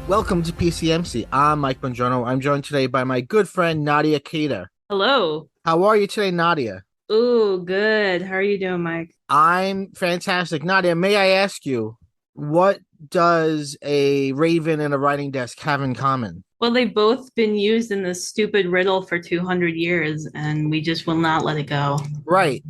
Welcome to PCMC. I'm Mike Bongiorno. I'm joined today by my good friend Nadia Cater. Hello. How are you today, Nadia? Ooh, good. How are you doing, Mike? I'm fantastic. Nadia, may I ask you, what does a raven and a writing desk have in common? Well, they've both been used in this stupid riddle for 200 years, and we just will not let it go. Right,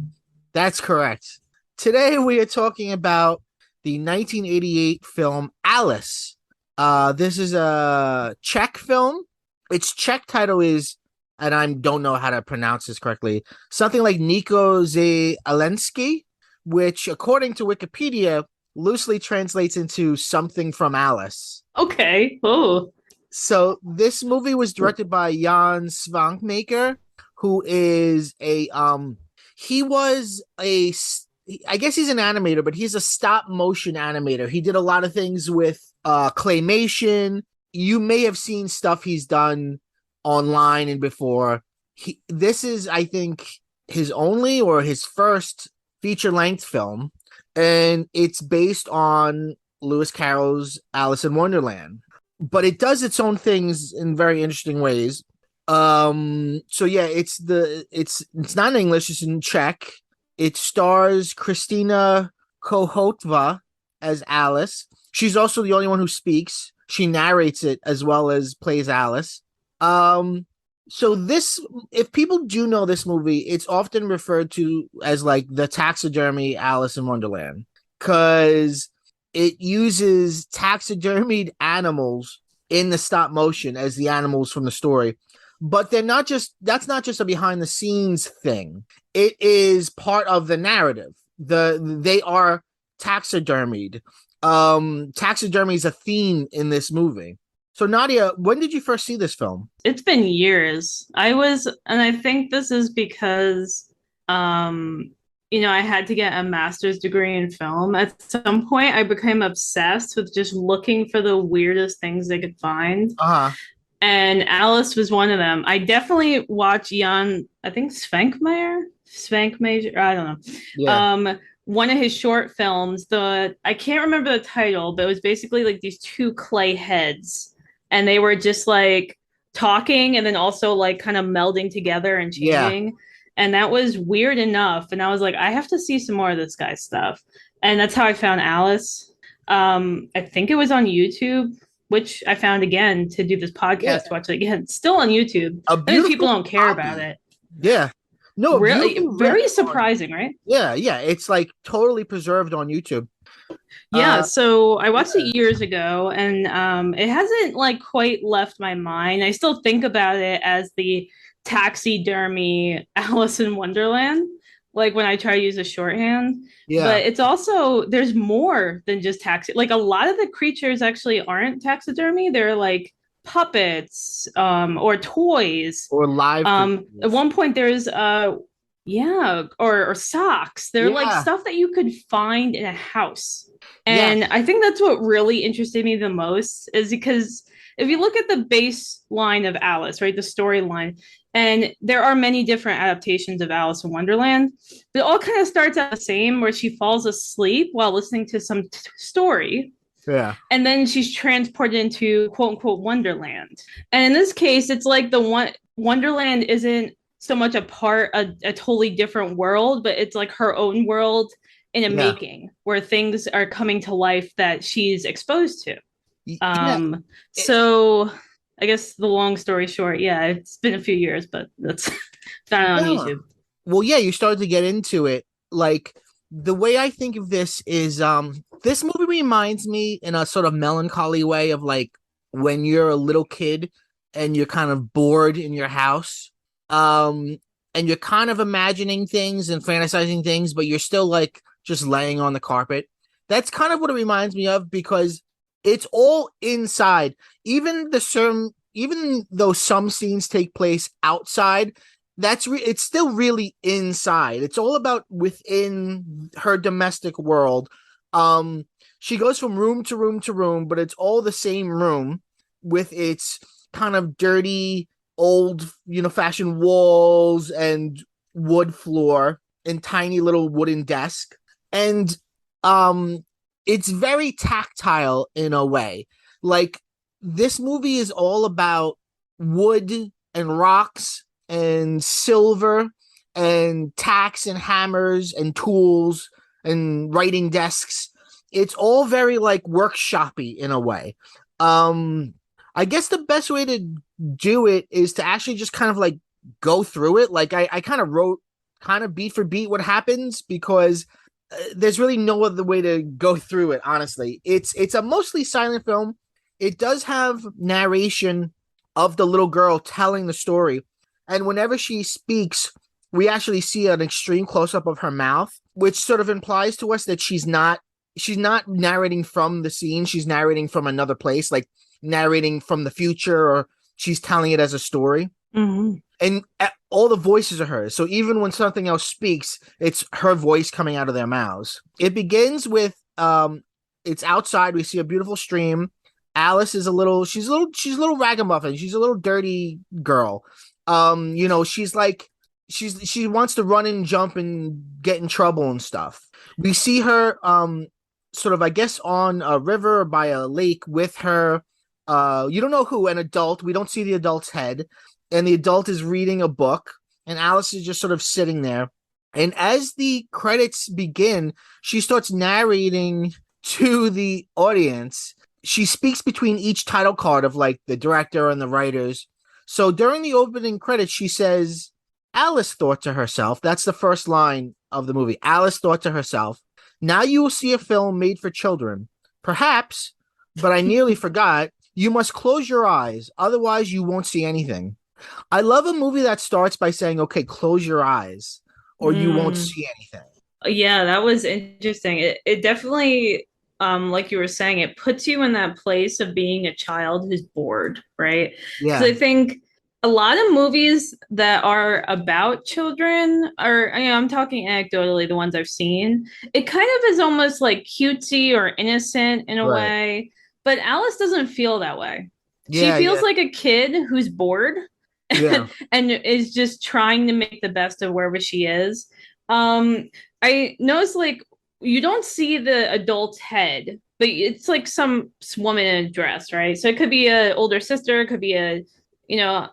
that's correct. Today we are talking about the 1988 film Alice. This is a Czech film. Its Czech title is, and I don't know how to pronounce this correctly, something like Niko Alensky, which, according to Wikipedia, loosely translates into something from Alice. Okay. Oh, So this movie was directed by Jan Svankmajer, who is he was I guess he's an animator, but he's a stop motion animator. He did a lot of things with claymation. You may have seen stuff he's done online and before. This is, I think, his only or his first feature-length film, and it's based on Lewis Carroll's Alice in Wonderland. But it does its own things in very interesting ways. So yeah, it's not in English, it's in Czech. It stars Christina Kohotva as Alice. She's also the only one who speaks. She narrates it as well as plays Alice. So this, if people do know this movie, it's often referred to as like the taxidermy Alice in Wonderland, because it uses taxidermied animals in the stop motion as the animals from the story. But that's not just a behind the scenes thing. It is part of the narrative. They are taxidermied. Taxidermy is a theme in this movie. So Nadia, when did you first see this film? it's been years. And I think this is because, I had to get a master's degree in film. At some point, I became obsessed with just looking for the weirdest things they could find. Uh-huh. And Alice was one of them. I definitely watched I think Svankmajer, I don't know. Yeah. One of his short films, I can't remember the title, but it was basically like these two clay heads, and they were just like talking and then also like kind of melding together and changing. Yeah. And that was weird enough. And I was like, I have to see some more of this guy's stuff. And that's how I found Alice. I think it was on YouTube, which I found again to do this podcast. Watch it again. Still on YouTube. People don't care about it. Yeah. No, really, very surprising, right? Yeah. It's like totally preserved on YouTube. Yeah, so I watched it years ago, and it hasn't like quite left my mind. I still think about it as the taxidermy Alice in Wonderland, like when I try to use a shorthand. Yeah. But it's also, there's more than just like a lot of the creatures actually aren't taxidermy. They're like puppets, or toys. Or live. At one point there's or socks. They're like stuff that you could find in a house. And I think that's what really interested me the most, is because if you look at the baseline of Alice, right, the storyline, and there are many different adaptations of Alice in Wonderland, but it all kind of starts out the same, where she falls asleep while listening to some story. Yeah. And then she's transported into quote unquote Wonderland. And in this case, it's like Wonderland isn't so much a totally different world, but it's like her own world in a making, where things are coming to life that she's exposed to. So I guess the long story short, it's been a few years, but that's found on YouTube. Well, you started to get into it. Like, the way I think of this is, this movie reminds me in a sort of melancholy way of like when you're a little kid and you're kind of bored in your house. And you're kind of imagining things and fantasizing things, but you're still like just laying on the carpet. That's kind of what it reminds me of, because it's all inside. Even though some scenes take place outside, it's still really inside. It's all about within her domestic world. She goes from room to room to room, but it's all the same room with its kind of dirty, old, fashioned walls and wood floor and tiny little wooden desk. And it's very tactile in a way. Like, this movie is all about wood and rocks and silver and tacks and hammers and tools and writing desks. It's all very like workshoppy in a way. I guess the best way to do it is to actually just kind of like go through it. Like, I kind of wrote kind of beat for beat what happens, because there's really no other way to go through it. Honestly, it's a mostly silent film. It does have narration of the little girl telling the story, and whenever she speaks, we actually see an extreme close-up of her mouth, which sort of implies to us that she's not narrating from the scene. She's narrating from another place, like narrating from the future, or she's telling it as a story. Mm-hmm. And all the voices are hers. So even when something else speaks, it's her voice coming out of their mouths. It begins with it's outside. We see a beautiful stream. Alice is she's a little ragamuffin. She's a little dirty girl. She's like she wants to run and jump and get in trouble and stuff. We see her sort of, I guess, on a river or by a lake with her you don't know who, an adult. We don't see the adult's head. And the adult is reading a book, and Alice is just sort of sitting there. And as the credits begin, she starts narrating to the audience. She speaks between each title card of like the director and the writers. So during the opening credits, she says, Alice thought to herself. That's the first line of the movie. Alice thought to herself, now you will see a film made for children. Perhaps, but I nearly forgot, you must close your eyes. Otherwise, you won't see anything. I love a movie that starts by saying, okay, close your eyes or you won't see anything. Yeah, that was interesting. It definitely, like you were saying, it puts you in that place of being a child who's bored, right? Yeah. So I think a lot of movies that are about children, or I'm talking anecdotally, the ones I've seen, it kind of is almost like cutesy or innocent in a way, but Alice doesn't feel that way. She feels like a kid who's bored. Yeah. And is just trying to make the best of wherever she is. I noticed, like, you don't see the adult's head, but it's like some woman in a dress, right? So it could be an older sister, it could be a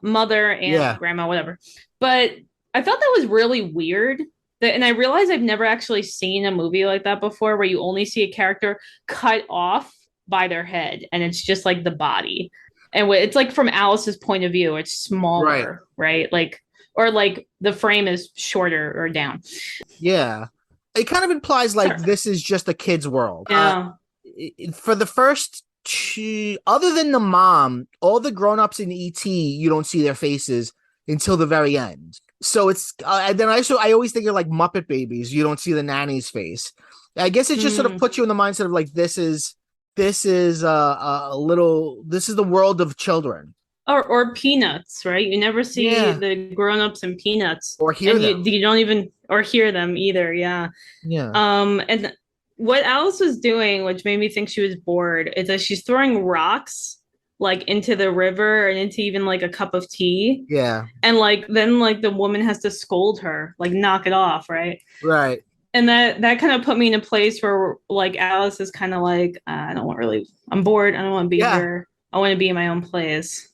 mother, aunt, grandma, whatever. But I thought that was really weird. And I realized I've never actually seen a movie like that before, where you only see a character cut off by their head, and it's just like the body. And it's like from Alice's point of view, it's smaller, right? Like, or like the frame is shorter or down. Yeah. It kind of implies like this is just a kid's world. Yeah. For the first two, other than the mom, all the grown-ups in E.T., you don't see their faces until the very end. So it's, and then I always think of like Muppet Babies. You don't see the nanny's face. I guess it just sort of puts you in the mindset of like, this is the world of children. Or Peanuts, right? You never see the grown-ups in Peanuts. Or hear them. You don't even, or hear them either, yeah. And what Alice was doing, which made me think she was bored, is that she's throwing rocks like into the river and into even like a cup of tea. Yeah. And like then like the woman has to scold her, like knock it off, right? Right. And that kind of put me in a place where like Alice is kind of like, I'm bored. I don't want to be here. I want to be in my own place.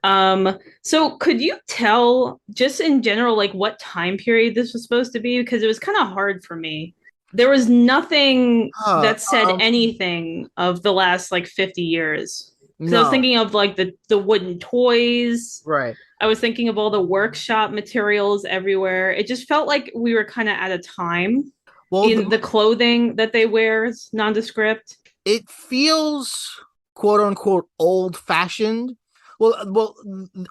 So could you tell just in general, like what time period this was supposed to be? Because it was kind of hard for me. There was nothing that said anything of the last like 50 years. So I was thinking of like the wooden toys. Right. I was thinking of all the workshop materials everywhere. It just felt like we were kind of at a time. Well, the clothing that they wear is nondescript. It feels quote unquote old fashioned, Well,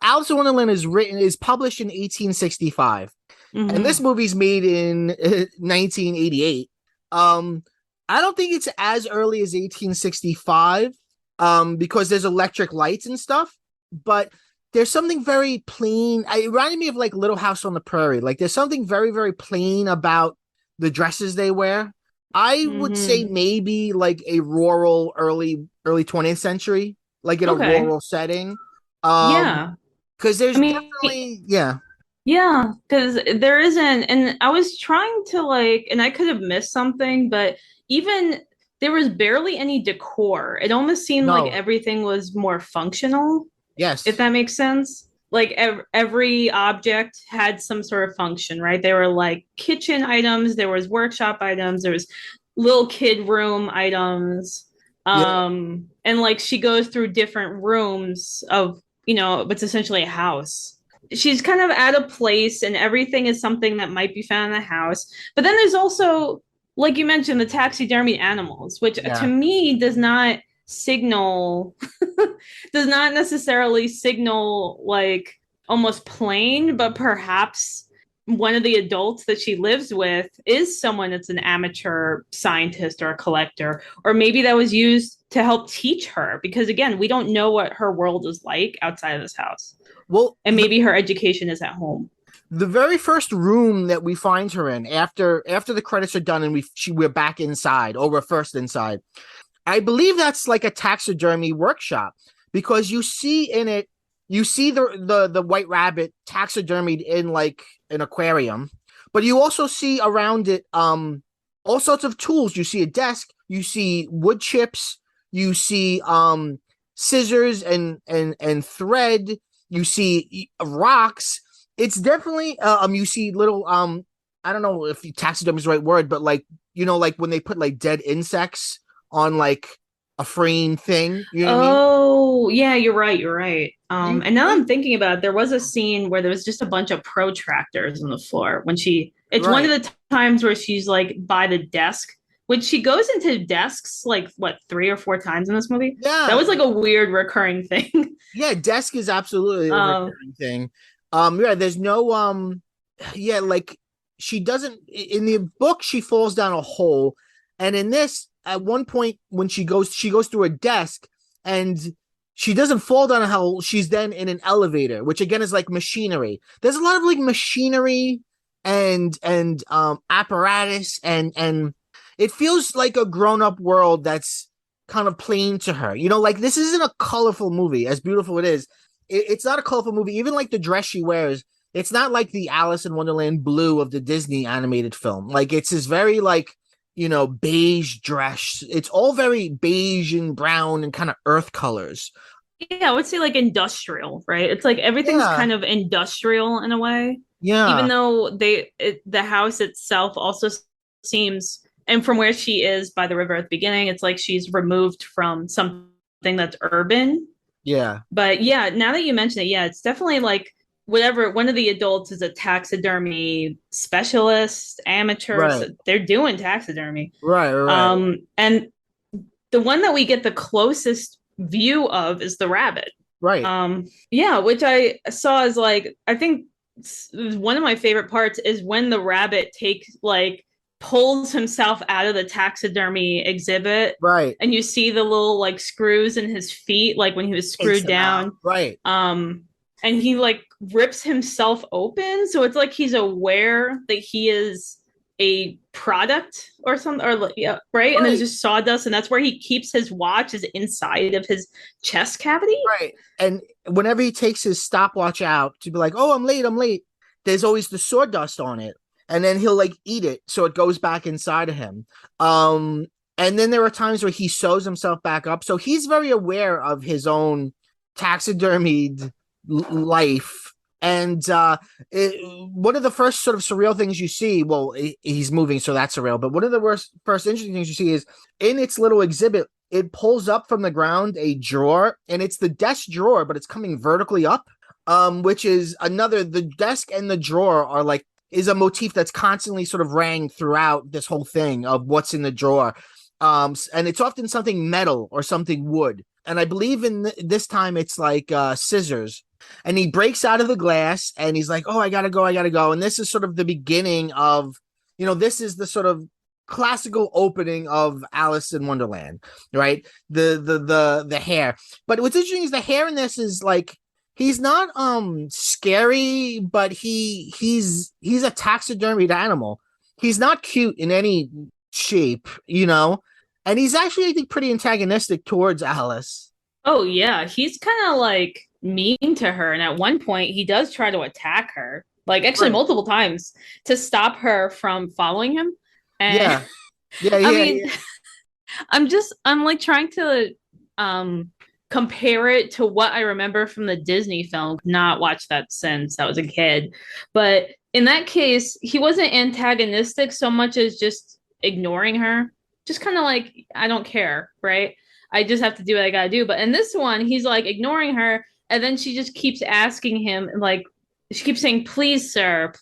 Alice in Wonderland is published in 1865, and this movie's made in 1988. I don't think it's as early as 1865, because there's electric lights and stuff, but there's something very plain. It reminded me of like Little House on the Prairie. Like there's something very, very plain about the dresses they wear. I would say maybe like a rural early 20th century, like in a rural setting. Yeah. Because there's I mean, definitely, yeah. yeah, because there isn't, and I was trying to like, and I could have missed something, but even there was barely any decor. It almost seemed like No. everything was more functional, if Yes. that makes sense. Like every object had some sort of function, right? There were like kitchen items, there was workshop items, there was little kid room items. Yeah. And like she goes through different rooms of, it's essentially a house. She's kind of at a place and everything is something that might be found in the house. But then there's also, like you mentioned, the taxidermy animals, which to Yeah. me does not signal does not necessarily signal like almost plain, but perhaps one of the adults that she lives with is someone that's an amateur scientist or a collector, or maybe that was used to help teach her, because again, we don't know what her world is like outside of this house. Well, And maybe her education is at home. the very first room that we find her in after the credits are done and we're back inside, or we're first inside, I believe that's like a taxidermy workshop, because you see the white rabbit taxidermied in like an aquarium, but you also see around it all sorts of tools. You see a desk, you see wood chips, you see scissors and thread, you see rocks. It's definitely you see little I don't know if taxidermy is the right word, but like like when they put like dead insects on like a frame thing. You know what I mean? Oh, yeah, you're right. You're right. And now I'm thinking about it, there was a scene where there was just a bunch of protractors on the floor when it's one of Right. the times where she's like by the desk, which she goes into desks like what, 3 or 4 times in this movie. That Yeah. was like a weird recurring thing. Yeah. Desk is absolutely a um, recurring thing. Yeah. There's no yeah, like she doesn't in the book she falls down a hole, and in this at one point when she goes through a desk and she doesn't fall down a hole. She's then in an elevator, which again is like machinery. There's a lot of like machinery and apparatus, and it feels like a grown-up world that's kind of plain to her. Like this isn't a colorful movie, as beautiful it is. It's not a colorful movie. Even like the dress she wears, it's not like the Alice in Wonderland blue of the Disney animated film. Like it's this very like beige dress. It's all very beige and brown and kind of earth colors. yeah, I would say like industrial, right? It's like everything's Yeah. kind of industrial in a way, even Yeah. though the house itself also seems, and from where she is by the river at the beginning, it's like she's removed from something that's urban. Yeah. But yeah, now that you mention it, yeah, it's definitely like whatever one of the adults is a taxidermy specialist, amateurs, Right. they're doing taxidermy. Right. And the one that we get the closest view of is the rabbit. Right. Yeah, which I saw as like, I think one of my favorite parts is when the rabbit pulls himself out of the taxidermy exhibit, Right. and you see the little like screws in his feet, like when he was Takes screwed them out. down. Right. And he like rips himself open, so it's like he's aware that he is a product or something, or yeah, right. And there's Right. just sawdust, and that's where he keeps his watch, is inside of his chest cavity. Right. And whenever he takes his stopwatch out to be like, "Oh, I'm late," there's always the sawdust on it, and then he'll like eat it, so it goes back inside of him. And then there are times where he sews himself back up, so he's very aware of his own taxidermied life. And one of the first sort of surreal things you see, well, he's moving, so that's surreal. But one of the first interesting things you see is in its little exhibit, it pulls up from the ground a drawer, and it's the desk drawer, but it's coming vertically up, which is the desk and the drawer are like, is a motif that's constantly sort of rang throughout this whole thing of what's in the drawer. And it's often something metal or something wood. and I believe in this time it's like scissors, and he breaks out of the glass, and he's like, "Oh, I gotta go," and this is sort of the beginning of, this is the sort of classical opening of Alice in Wonderland, right? The hair, but what's interesting is the hair in this is like he's not scary, but he's a taxidermied animal. He's not cute in any shape, and he's actually, I think, pretty antagonistic towards Alice. Oh yeah, he's kind of like mean to her, and at one point he does try to attack her, like actually Right. multiple times to stop her from following him. And Yeah. I mean, I'm like trying to compare it to what I remember from the Disney film. Not watched that since I was a kid, but in that case, he wasn't antagonistic so much as just ignoring her, just kind of like, I don't care, right? I just have to do what I gotta do. But in this one, he's like ignoring her, and then she just keeps asking him, like, she keeps saying, please, sir,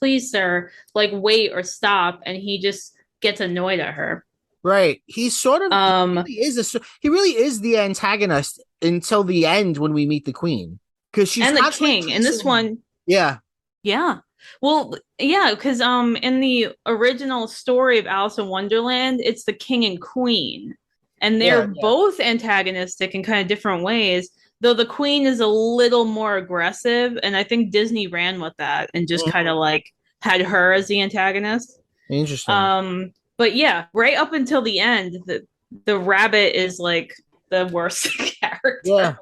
like, wait or stop. And he just gets annoyed at her. Right. He's sort of Um, he really is the antagonist until the end when we meet the queen. Because she's and the constantly king in this chasing him. one, Yeah. yeah. Well, yeah, because in the original story of Alice in Wonderland, it's the king and queen, and they're Yeah. both antagonistic in kind of different ways. Though the queen is a little more aggressive, and I think Disney ran with that and just kind of like had her as the antagonist. Interesting. But yeah, right up until the end, the rabbit is like the worst character, Yeah.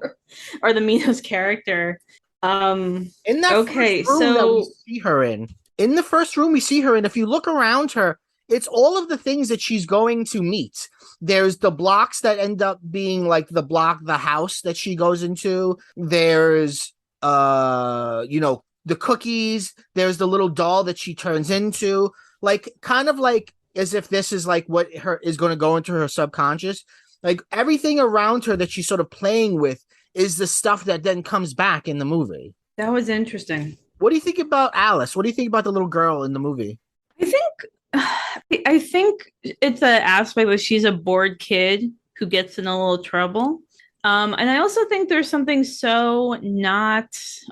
or the meanest character. In that Okay, first room that we so see her in the first room we see her in, if you look around her, it's all of the things that she's going to meet. There's the blocks that end up being like the house that she goes into. There's the cookies. There's the little doll that she turns into. Like, kind of like as if this is like what her is going to go into her subconscious. Like, everything around her that she's sort of playing with is the stuff that then comes back in the movie. that was interesting. What do you think about Alice? What do you think about the little girl in the movie? I think it's an aspect that she's a bored kid who gets in a little trouble. And I also think there's something so not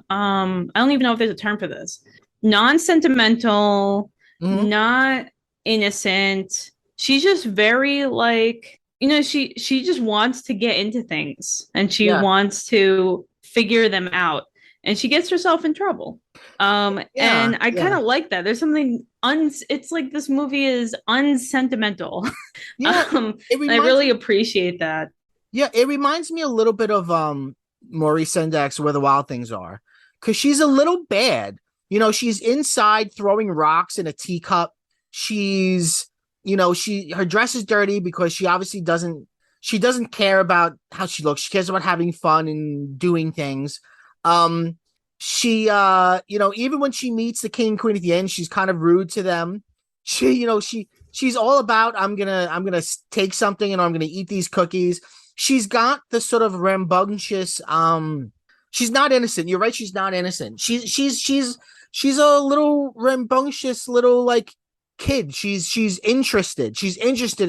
I don't even know if there's a term for this. Non-sentimental, Mm-hmm. not innocent. She's just very like, she just wants to get into things, and she Yeah. wants to figure them out, and she gets herself in trouble. And I kind of like that. There's something it's like this movie is unsentimental. Yeah. I really appreciate that. Yeah, it reminds me a little bit of Maurice Sendak's Where the Wild Things Are, because she's a little bad. She's inside throwing rocks in a teacup. She's, her dress is dirty because she obviously doesn't care about how she looks. She cares about having fun and doing things. She even when she meets the king and queen at the end, she's kind of rude to them. She's all about, I'm gonna take something and I'm gonna eat these cookies. She's got the sort of rambunctious, she's not innocent. You're right, she's not innocent. She's a little rambunctious little like kid. She's interested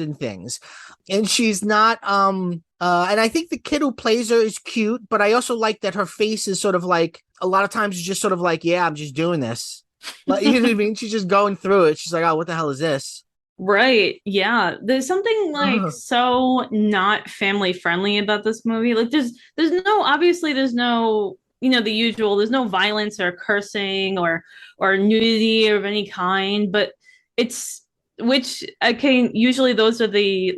in things, and she's not and I think the kid who plays her is cute, but I also like that her face is sort of like, a lot of times, it's just sort of like, yeah, I'm just doing this. Like, you know what I mean? She's just going through it. She's like, oh, what the hell is this? Right. Yeah. There's something like so not family friendly about this movie. Like there's no, the usual, there's no violence or cursing or nudity of any kind, but it's, which usually those are the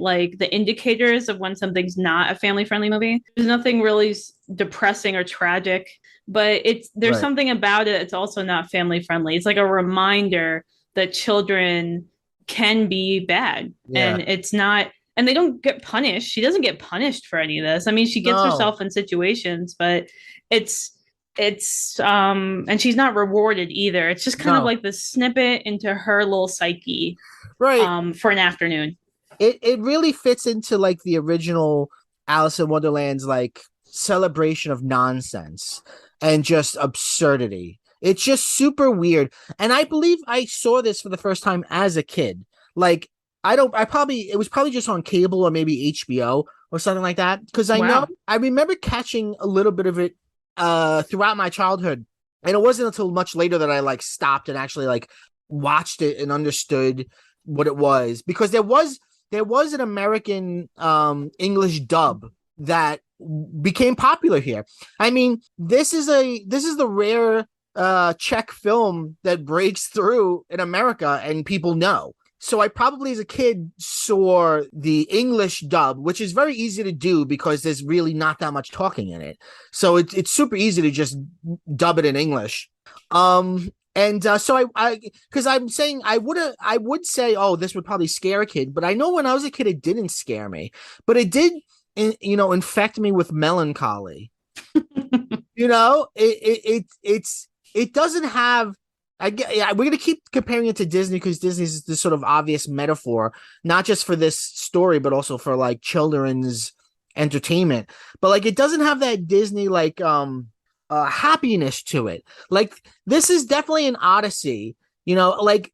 indicators of when something's not a family friendly movie. There's nothing really depressing or tragic, but there's something about it. It's also not family friendly. It's like a reminder that children can be bad, and it's not, and they don't get punished. She doesn't get punished for any of this. I mean, she gets herself in situations, but it's and she's not rewarded either. It's just kind of like the snippet into her little psyche, right, for an afternoon. It really fits into like the original Alice in Wonderland's like celebration of nonsense and just absurdity. It's just super weird. And I believe I saw this for the first time as a kid. Like, it was probably just on cable or maybe HBO, or something like that. Because Wow. I remember catching a little bit of it throughout my childhood. And it wasn't until much later that I like stopped and actually like watched it and understood what it was. Because there was an American English dub that became popular here. I mean, this is the rare Czech film that breaks through in America and people know. So I probably as a kid saw the English dub, which is very easy to do because there's really not that much talking in it. So it's super easy to just dub it in English. And so I because I'm saying I would say, oh, this would probably scare a kid, but I know when I was a kid, it didn't scare me, but it did, infect me with melancholy. It doesn't have. We're gonna keep comparing it to Disney because Disney is this sort of obvious metaphor, not just for this story, but also for like children's entertainment. But like, it doesn't have that Disney like happiness to it. Like, this is definitely an odyssey. Like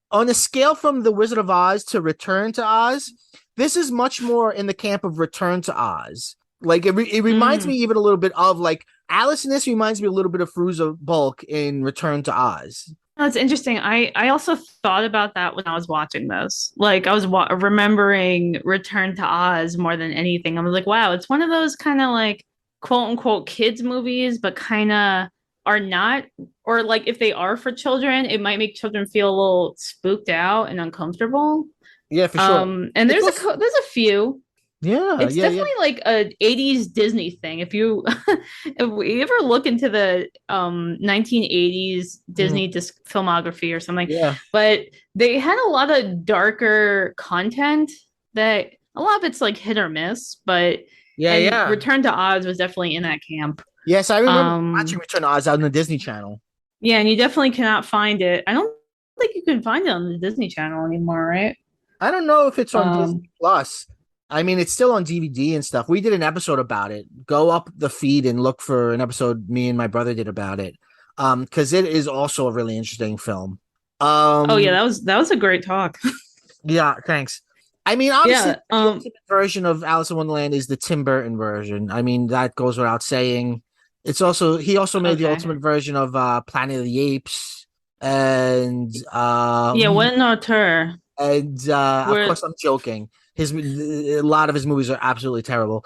on a scale from The Wizard of Oz to Return to Oz, this is much more in the camp of Return to Oz. Like it reminds me even a little bit of like Alice in this reminds me a little bit of Fruza Bulk in Return to Oz. That's interesting. I also thought about that when I was watching this. Like I was remembering Return to Oz more than anything. I was like, wow, it's one of those kind of like quote unquote kids movies, but kind of are not, or like if they are for children, it might make children feel a little spooked out and uncomfortable. Yeah, for sure. And It's there's also, there's a few. yeah, It's yeah, yeah. definitely like a 80s Disney thing. If you if we ever look into the 1980s Mm, Disney disc filmography or something, yeah, but they had a lot of darker content that a lot of it's like hit or miss, but yeah, and yeah. Return to Oz was definitely in that camp. Yes, I remember watching Um Return to Oz on the Disney Channel. yeah, and you definitely cannot find it. I don't think you can find it on the Disney Channel anymore, right? I don't know if it's on Disney Um Plus. I mean, it's still on DVD and stuff. We did an episode about it. Go up the feed and look for an episode me and my brother did about it. Because it is also a really interesting film. oh yeah, Um, that was a great talk. yeah, thanks. I mean, obviously, Yeah. the ultimate version of Alice in Wonderland is the Tim Burton version. I mean, that goes without saying. He also made the Okay. ultimate version of Planet of the Apes, and Yeah, what an auteur. of Where course I'm joking. A lot of his movies are absolutely terrible.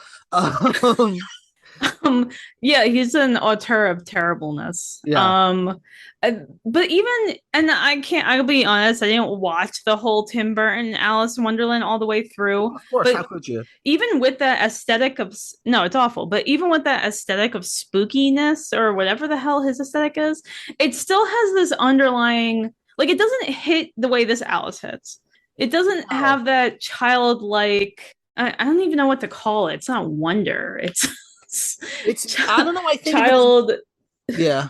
um yeah, he's an auteur of terribleness. Yeah, But even and I'll be honest, I didn't watch the whole Tim Burton Alice in Wonderland all the way through. of course. How But could you? even with the aesthetic of no, it's awful, but even with that aesthetic of spookiness or whatever the hell his aesthetic is, it still has this underlying like it doesn't hit the way this Alice hits. It doesn't Oh, have that childlike I don't even know what to call it. It's not wonder. It's I don't know. I think of it as, child. yeah.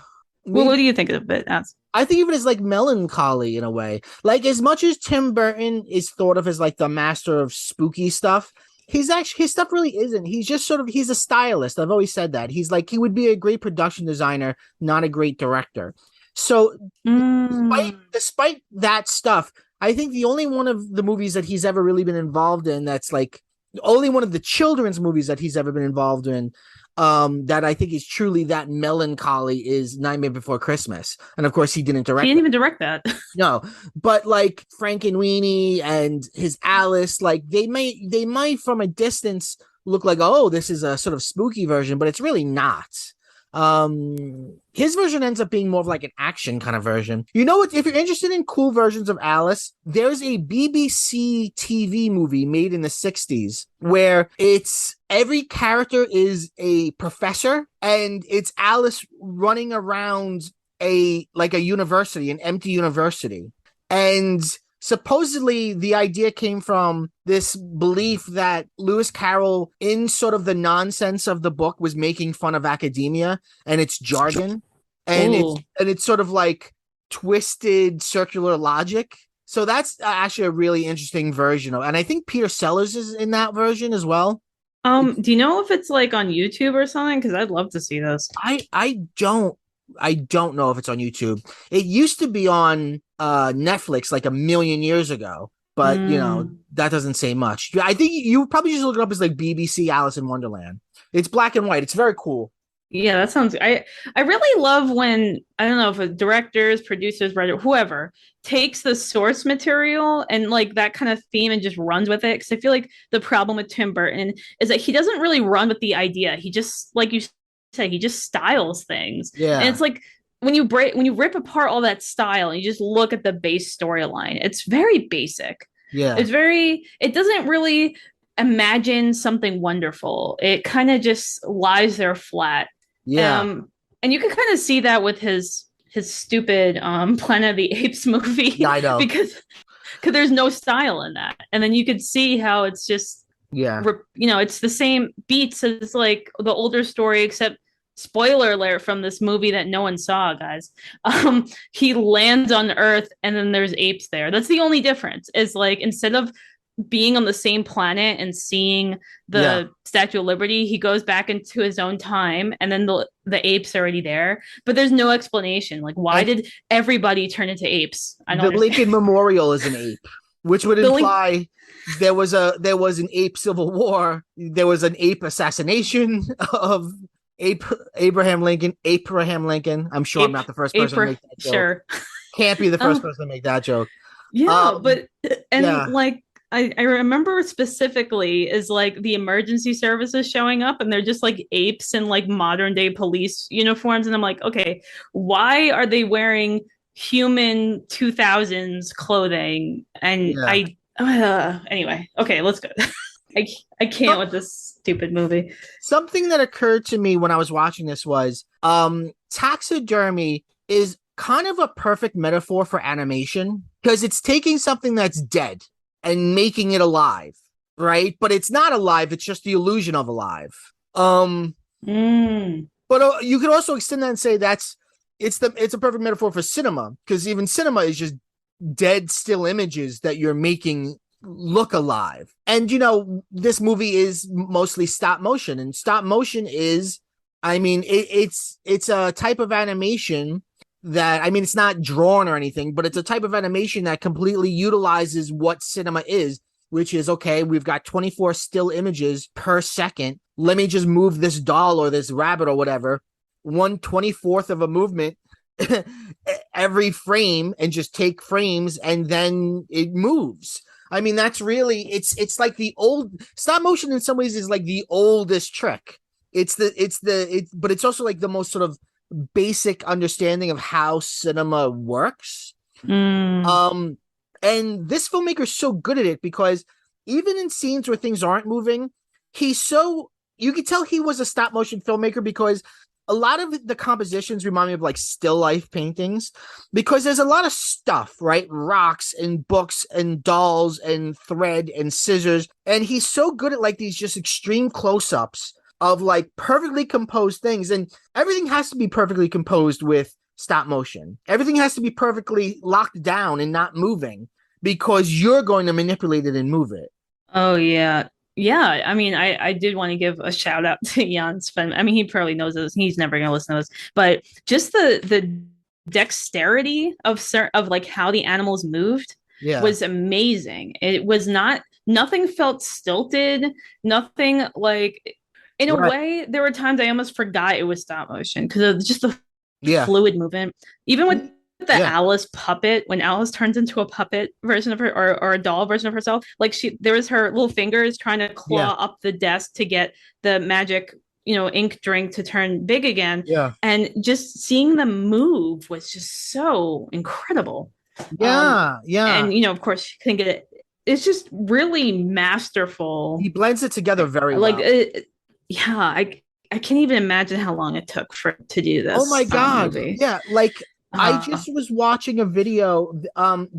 Well, Me what do you think of it as? I think of it as like melancholy in a way. Like, as much as Tim Burton is thought of as like the master of spooky stuff, his stuff really isn't. He's just sort of he's a stylist. I've always said that. He would be a great production designer, not a great director. So despite Mm. despite that stuff, I think the only one of the movies that he's ever really been involved in that's like the only one of the children's movies that he's ever been involved in that I think is truly that melancholy is Nightmare Before Christmas. And of course he didn't He direct didn't that. even direct that. No, but like Frank and Weenie and his Alice, like they might from a distance look like, oh, this is a sort of spooky version, but it's really not. His version ends up being more of like an action kind of version. You know what? If you're interested in cool versions of Alice, there's a BBC TV movie made in the 60s where it's every character is a professor and it's Alice running around a university, an empty university. And supposedly the idea came from this belief that Lewis Carroll, in sort of the nonsense of the book, was making fun of academia and its jargon, and Oh, it's sort of like twisted circular logic. So that's actually a really interesting version of, and I think Peter Sellers is in that version as well. It's, do you know if it's like on YouTube or something? Because I'd love to see this. I don't know if it's on YouTube. It used to be on Netflix like a million years ago. but Mm. that doesn't say much. I think you probably just look it up as like BBC Alice in Wonderland. It's black and white. It's very cool. Yeah, that sounds. I really love when I don't know if a directors, producers, writer, whoever takes the source material and like that kind of theme and just runs with it. Because I feel like the problem with Tim Burton is that he doesn't really run with the idea. He just, like you said, he just styles things, and Yeah, it's like when you rip apart all that style and you just look at the base storyline, it's very basic. yeah, It doesn't really imagine something wonderful. It kind of just lies there flat. yeah. um, and you can kind of see that with his stupid Planet of the Apes Yeah, movie I know. because there's no style in that, and then you could see how it's just Yeah. it's the same beats as like the older story, except spoiler alert from this movie that no one saw, guys. He lands on Earth and then there's apes there. That's the only difference. Is like instead of being on the same planet and seeing Yeah. the Statue of Liberty, he goes back into his own time, and then the apes are already there. But there's no explanation. Like, why And did everybody turn into apes? I don't the understand. Lincoln Memorial is an ape, which would The link. imply there was an ape civil war. There was an ape assassination of Abraham Lincoln. Abraham Lincoln. I'm sure I'm Ape. not the first person to Ape. make that joke. Sure. Can't be the first Um. person to make that joke. Yeah, Um. but and Yeah. like I remember specifically is like the emergency services showing up and they're just like apes in like modern day police uniforms. And I'm like, okay, why are they wearing human 2000s clothing? And Yeah. anyway, okay, let's go. I, I can't with this stupid movie. Something that occurred to me when I was watching this was taxidermy is kind of a perfect metaphor for animation because it's taking something that's dead and making it alive, right? But it's not alive, it's just the illusion of alive. Mm. But you could also extend that and say it's a perfect metaphor for cinema because even cinema is just dead still images that you're making look alive. And this movie is mostly stop motion, and stop motion is, I mean, it's a type of animation that, I mean, it's not drawn or anything, but it's a type of animation that completely utilizes what cinema is, which is, okay, we've got 24 still images per second. Let me just move this doll or this rabbit or whatever 1/24th of a movement every frame and just take frames and then it moves. I mean, that's really, it's like the old stop motion in some ways is like the oldest trick. But it's also like the most sort of basic understanding of how cinema works. Mm. And this filmmaker is so good at it because even in scenes where things aren't moving, you could tell he was a stop motion filmmaker because a lot of the compositions remind me of like still life paintings because there's a lot of stuff, right? Rocks and books and dolls and thread and scissors. And he's so good at like these just extreme close-ups of like perfectly composed things. And everything has to be perfectly composed with stop motion. Everything has to be perfectly locked down and not moving because you're going to manipulate it and move it. Oh yeah. Yeah, I mean, I did want to give a shout out to Jan Sven. I mean, he probably knows this. He's never going to listen to this, but just the dexterity of like how the animals moved Yeah. was amazing. It was nothing felt stilted, nothing like in a Right. way. There were times I almost forgot it was stop motion because of just the Yeah. fluid movement. Even with the Yeah. Alice puppet, when Alice turns into a puppet version of her or a doll version of herself, like there was her little fingers trying to claw Yeah. up the desk to get the magic, ink drink to turn big again. Yeah. And just seeing them move was just so incredible. Yeah. Yeah. And of course, you can get it. It's just really masterful. He blends it together very Like, well. yeah, I can't even imagine how long it took to do this. Oh my God. Movie. Yeah. Like I Uh, just was watching a video.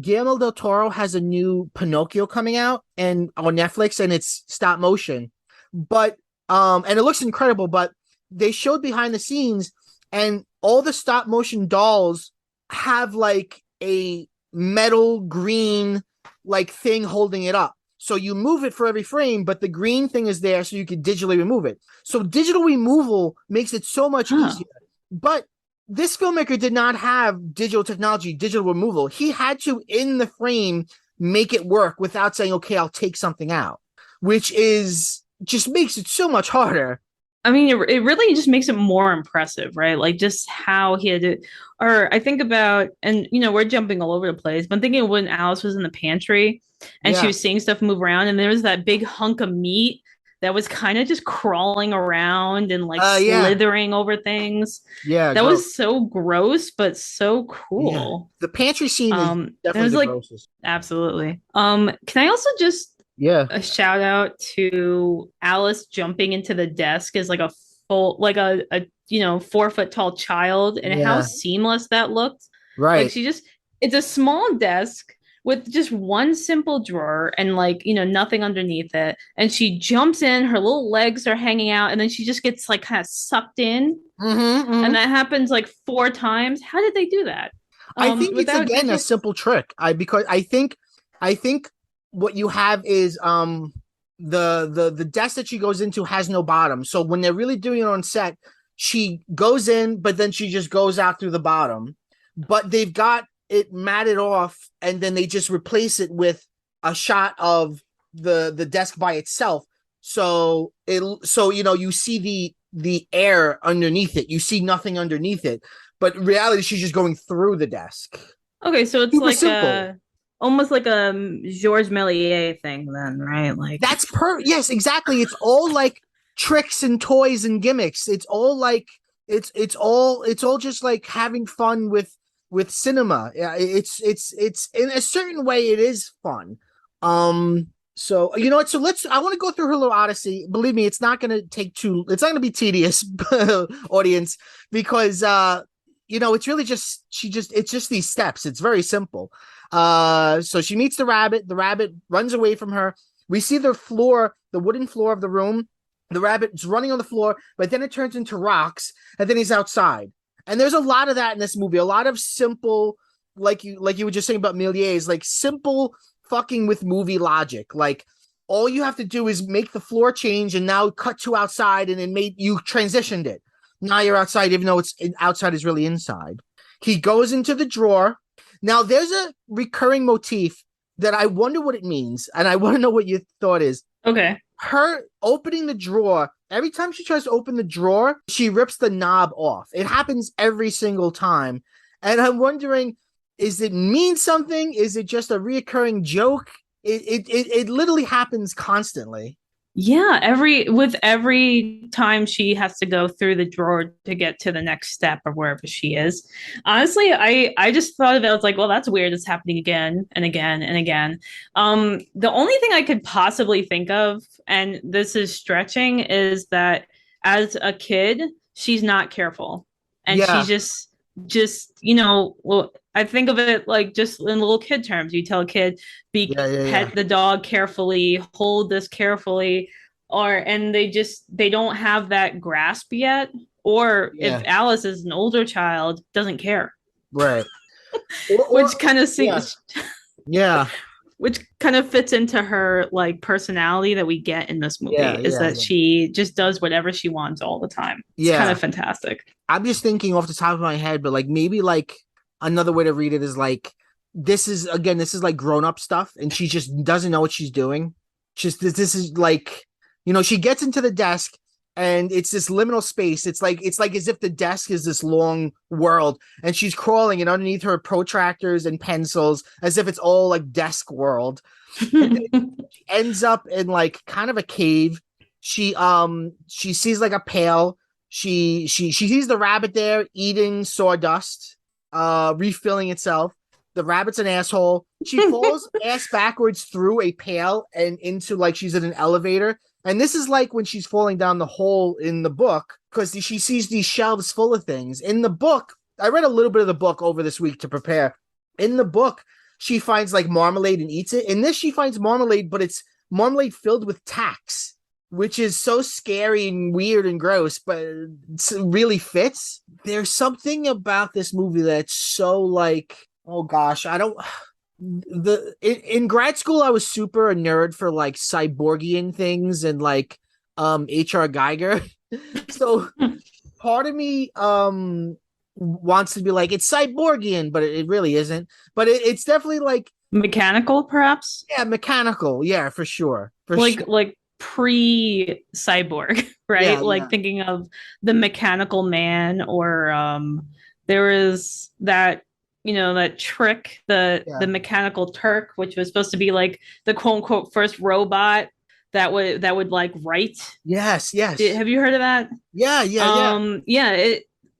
Guillermo del Toro has a new Pinocchio coming out and on Netflix, and it's stop motion. But and it looks incredible, but they showed behind the scenes and all the stop motion dolls have like a metal green like thing holding it up. So you move it for every frame, but the green thing is there so you can digitally remove it. So digital removal makes it so much easier. But this filmmaker did not have digital technology, digital removal. He had to, in the frame, make it work without saying, okay, I'll take something out, which is just makes it so much harder. I mean, it really just makes it more impressive, right? Like just how he had it. Or I think about, and we're jumping all over the place, but I'm thinking when Alice was in the pantry and she Yeah. was seeing stuff move around, and there was that big hunk of meat that was kind of just crawling around and like Yeah. slithering over things. Yeah. That Gross. was so gross, but so Yeah. cool. The pantry scene is It definitely was the like grossest. absolutely. Can I also just Yeah. a shout out to Alice jumping into the desk as like a full like a 4 foot tall child and how Yeah. seamless that looked. Like Right. she just it's a small desk with just one simple drawer and like nothing underneath it, and she jumps in, her little legs are hanging out, and then she just gets like kind of sucked in, Mm-hmm. and that happens like 4 times. How did they do that I think it's without again a digital? simple trick. Because I think what you have is the desk that she goes into has no bottom. So when they're really doing it on set, she goes in, but then she just goes out through the bottom. But they've got it matted off, and then they just replace it with a shot of the desk by itself. So you see the air underneath it. You see nothing underneath it. But in reality, she's just going through the desk. Okay, so it's Super like simple. a almost like a Georges Méliès thing then, right? Like Yes, exactly. It's all like tricks and toys and gimmicks. It's all like it's all just like having fun with cinema. Yeah, it's in a certain way it is fun. So you know what? So I want to go through her little odyssey. Believe me, it's not gonna be tedious, audience, because it's really just it's just these steps. It's very simple. So she meets the rabbit. The rabbit runs away from her. We see the wooden floor of the room. The rabbit's running on the floor, but then it turns into rocks, and then he's outside. And there's a lot of that in this movie. A lot of simple, like you were just saying about Méliès, like simple fucking with movie logic. Like all you have to do is make the floor change, and now cut to outside, and you transitioned it. Now you're outside, even though outside is really inside. He goes into the drawer. Now there's a recurring motif that I wonder what it means, and I want to know what your thought is. okay. Her opening the drawer, every time she tries to open the drawer, she rips the knob off. It happens every single time. And I'm wondering, is it mean something? Is it just a reoccurring joke? It literally happens constantly. Yeah, every time she has to go through the drawer to get to the next step or wherever she is. Honestly, I just thought of it. I was like, well, that's weird. It's happening again and again and again. The only thing I could possibly think of, and this is stretching, is that as a kid, she's not careful, and she's Yeah, just well, I think of it like just in little kid terms. You tell a kid, be yeah, yeah, yeah, pet the dog carefully, hold this carefully, and they don't have that grasp yet. Or if yeah. Alice is an older child, doesn't care, Right. Or, which or kind of yeah, seems yeah, which kind of fits into her like personality that we get in this movie yeah, is yeah, that yeah, she just does whatever she wants all the time. It's kind yeah. of fantastic. I'm just thinking off the top of my head, but like maybe like another way to read it is like this is like grown up stuff, and she just doesn't know what she's doing. Just this is like she gets into the desk, and it's this liminal space. It's like as if the desk is this long world, and she's crawling, and underneath her protractors and pencils, as if it's all like desk world. And then she ends up in like kind of a cave. She sees like a pail. She sees the rabbit there eating sawdust, refilling itself. The rabbit's an asshole. She falls ass backwards through a pail and into like she's in an elevator. And this is like when she's falling down the hole in the book, because she sees these shelves full of things. In the book, I read a little bit of the book over this week to prepare. In the book, she finds like marmalade and eats it. In this, she finds marmalade, but it's marmalade filled with tacks, which is so scary and weird and gross, but it really fits. There's something about this movie that's so like, oh gosh, I don't. In grad school, I was super a nerd for like cyborgian things and like HR Geiger. So part of me wants to be like it's cyborgian, but it really isn't. But it's definitely like Mechanical, perhaps? Yeah, mechanical. Yeah, for sure. For sure. Like pre-cyborg, Yeah, right? yeah, Like thinking of the Mechanical Man, or there was that, that Trick, the yeah. Mechanical Turk, which was supposed to be like the quote unquote first robot that would like write. Yes, yes. Have you heard of that? Yeah, yeah, yeah. Yeah,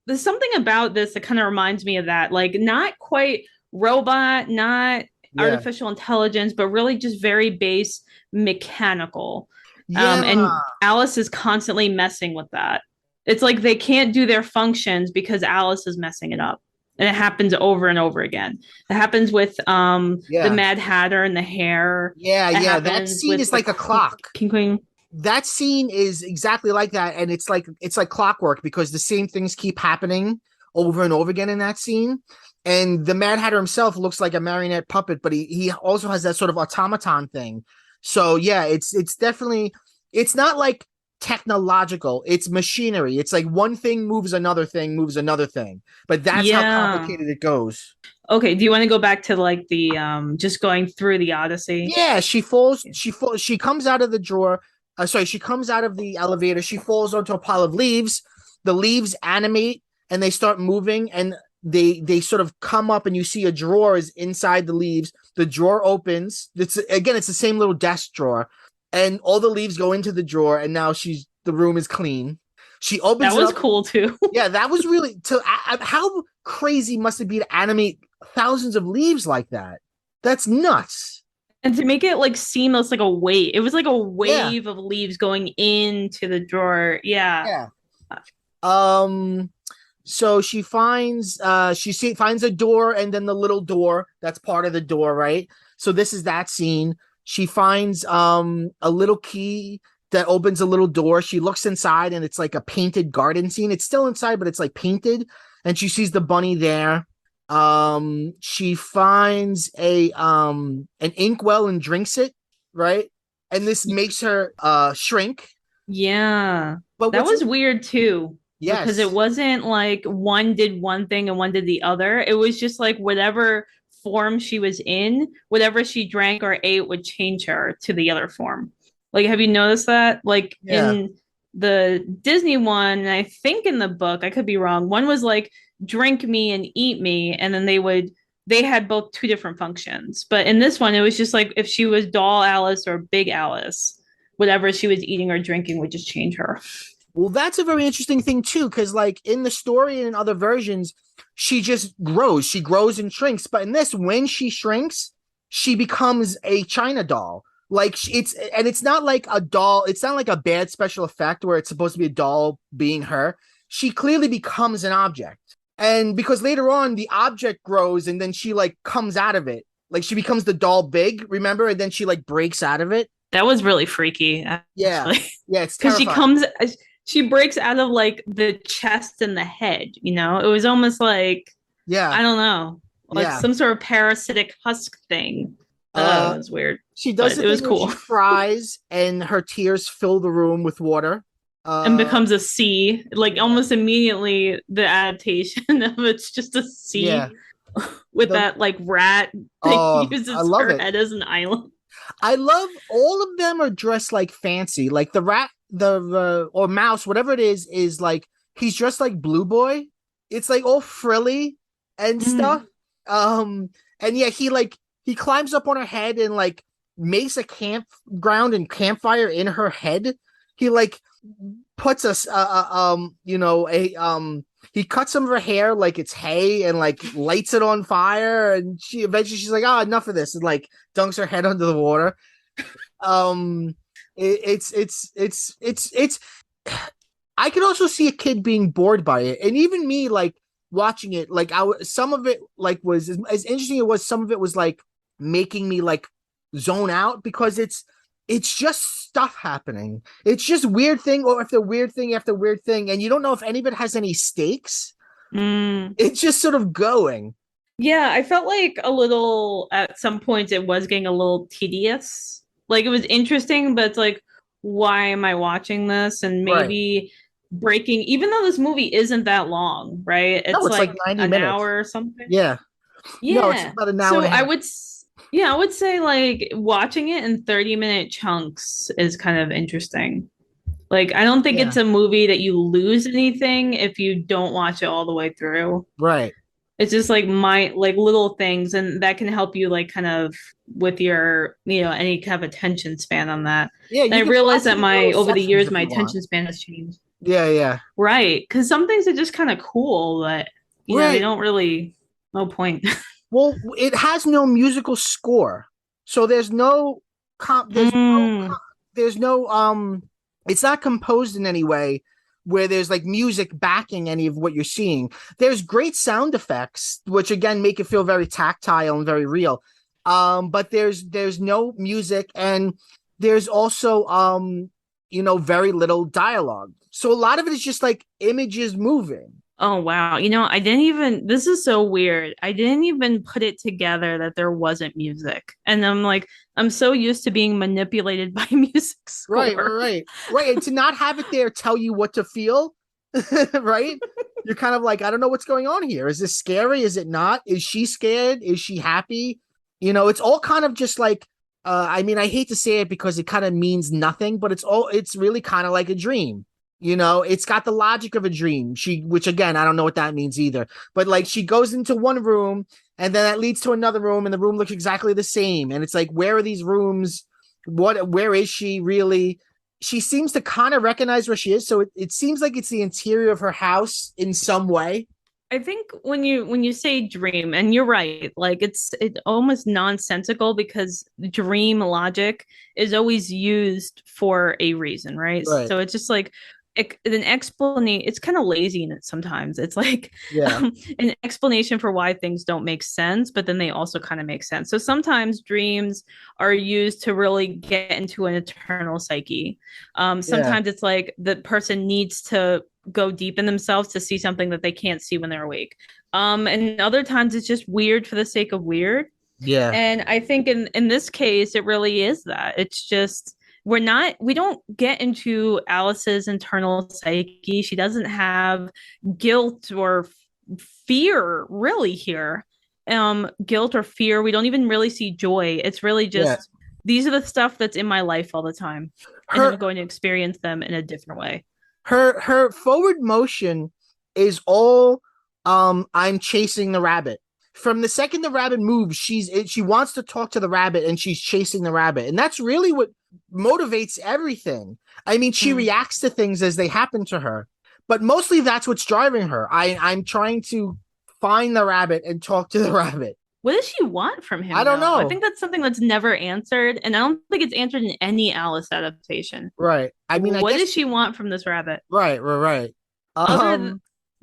there's something about this that kind of reminds me of that. Like not quite robot, not Yeah. artificial intelligence, but really just very base mechanical. Yeah. And Alice is constantly messing with that. It's like they can't do their functions because Alice is messing it up. And it happens over and over again. It happens with the Yeah. Mad Hatter and the hair. Yeah, It yeah. That happens scene with is the like a clock. King Queen. That scene is exactly like that, and it's like clockwork because the same things keep happening over and over again in that scene. And the Mad Hatter himself looks like a marionette puppet, but he also has that sort of automaton thing. So yeah, it's definitely, it's not like technological, it's machinery. It's like one thing moves another thing, moves another thing. But that's how Yeah. complicated it goes. Okay, do you want to go back to like the just going through the Odyssey? Yeah, she comes out of the drawer. Sorry, she comes out of the elevator. She falls onto a pile of leaves. The leaves animate and they start moving, and they sort of come up, and you see a drawer is inside the leaves. The drawer opens. It's the same little desk drawer, and all the leaves go into the drawer, and now the room is clean. She That opens it was up. cool too. Yeah, that was really how crazy must it be to animate thousands of leaves like that? That's nuts. And to make it like seamless, like a wave. It was like a Yeah, wave of leaves going into the drawer. Yeah. yeah. Um, so finds a door, and then the little door that's part of the door, right? So this is that scene. She finds a little key that opens a little door. She looks inside, and it's like a painted garden scene. It's still inside, but it's like painted, and she sees the bunny there. She finds a an inkwell and drinks it, right? And this makes her shrink. Yeah. But That what's was weird too, because it yes. wasn't like one did one thing and one did the other. It was just like whatever form she was in, whatever she drank or ate would change her to the other form. Like, have you noticed that? Like Yeah. in the Disney one, and I think in the book, I could be wrong. One was like drink me and eat me, and then they had both two different functions. But in this one, it was just like if she was doll Alice or big Alice, whatever she was eating or drinking would just change her. Well, that's a very interesting thing too, because like in the story and in other versions, she just grows. She grows and shrinks. But in this, when she shrinks, she becomes a China doll. Like it's not like a doll. It's not like a bad special effect where it's supposed to be a doll being her. She clearly becomes an object. And because later on the object grows and then she like comes out of it. Like she becomes the doll big, remember? And then she like breaks out of it. That was really freaky, Yeah. actually. Yeah, it's Because terrifying. she breaks out of like the chest and the head, It was almost like, Yeah. I don't know, like Yeah. some sort of parasitic husk thing. Uh It was weird, she does but the it was thing where cool. she cries and her tears fill the room with water. And Uh becomes a C. Like yeah. almost immediately, the adaptation of it's just a C Yeah. with The that like rat that I uses love her it. head as an island. I love all of them are dressed like fancy. Like the rat, the or mouse, whatever it is like he's dressed like Blue Boy. It's like all frilly and stuff. Mhm. Um, and yeah, he climbs up on her head and like makes a campground and campfire in her head. He like puts us he cuts some of her hair like it's hay and like lights it on fire, and she's like, oh, enough of this, and like dunks her head under the water. um it's I could also see a kid being bored by it, and even me like watching it, like some of it like was as interesting it was, some of it was like making me like zone out because it's just stuff happening. It's just weird thing or after weird thing after weird thing, and you don't know if any of it has any stakes. Mm. It's just sort of going. Yeah, I felt like a little at some points it was getting a little tedious. Like it was interesting, but it's like, why am I watching this? And Right. maybe breaking, even though this movie isn't that long, right? No, It's it's like like 90 an minutes. hour or something. Yeah. No, it's Yeah. about an hour and So a half. Yeah, I would say like watching it in 30-minute chunks is kind of interesting. Like, I don't think Yeah, it's a movie that you lose anything if you don't watch it all the way through. right. It's just like like little things, and that can help you like kind of with your, any kind of attention span on that. Yeah, And you I can realized watch it that in my little over the sections years if my you want. attention span has changed. Yeah, yeah. Right, because some things are just kind of cool, but they Right. don't really no point. Well, it has no musical score, so there's no comp. Mm. There's no It's not composed in any way where there's like music backing any of what you're seeing. There's great sound effects, which again make it feel very tactile and very real. But there's no music, and there's also very little dialogue. So a lot of it is just like images moving. Oh wow. I didn't even this is so weird. I didn't even put it together that there wasn't music. And I'm like, I'm so used to being manipulated by music Right, score. right, right, right. And to not have it there tell you what to feel, right? You're kind of like, I don't know what's going on here. Is this scary? Is it not? Is she scared? Is she happy? It's all kind of just like, I mean, I hate to say it because it kind of means nothing, but it's really kind of like a dream. It's got the logic of a dream. Which again, I don't know what that means either. But like, she goes into one room, and then that leads to another room, and the room looks exactly the same. And it's like, where are these rooms? Where is she really? She seems to kind of recognize where she is, so it seems like it's the interior of her house in some way. I think when you say dream, and you're right, like it's almost nonsensical because dream logic is always used for a reason, right? Right. So it's just like an explanation. It's kind of lazy in it sometimes. It's like Yeah. an explanation for why things don't make sense, but then they also kind of make sense. So sometimes dreams are used to really get into an eternal psyche. Yeah. Sometimes it's like the person needs to go deep in themselves to see something that they can't see when they're awake. And other times it's just weird for the sake of weird. Yeah. And I think in this case, it really is that. It's just we don't get into Alice's internal psyche. She doesn't have guilt or fear really here. Guilt or fear. We don't even really see joy. It's really Yeah. just these are the stuff that's in my life all the time. And I'm Her going to experience them in a different way. her forward motion is all I'm chasing the rabbit. From the second the rabbit moves, she wants to talk to the rabbit, and she's chasing the rabbit. And that's really what motivates everything. I mean, she Mm. reacts to things as they happen to her, but mostly that's what's driving her. I'm trying to find the rabbit and talk to the rabbit. What does she want from I him, don't though? I know. think that's something that's never answered, and I don't think it's answered in any Alice adaptation. Right. I mean, I What guess does she want from this rabbit? right, right, right. Other th-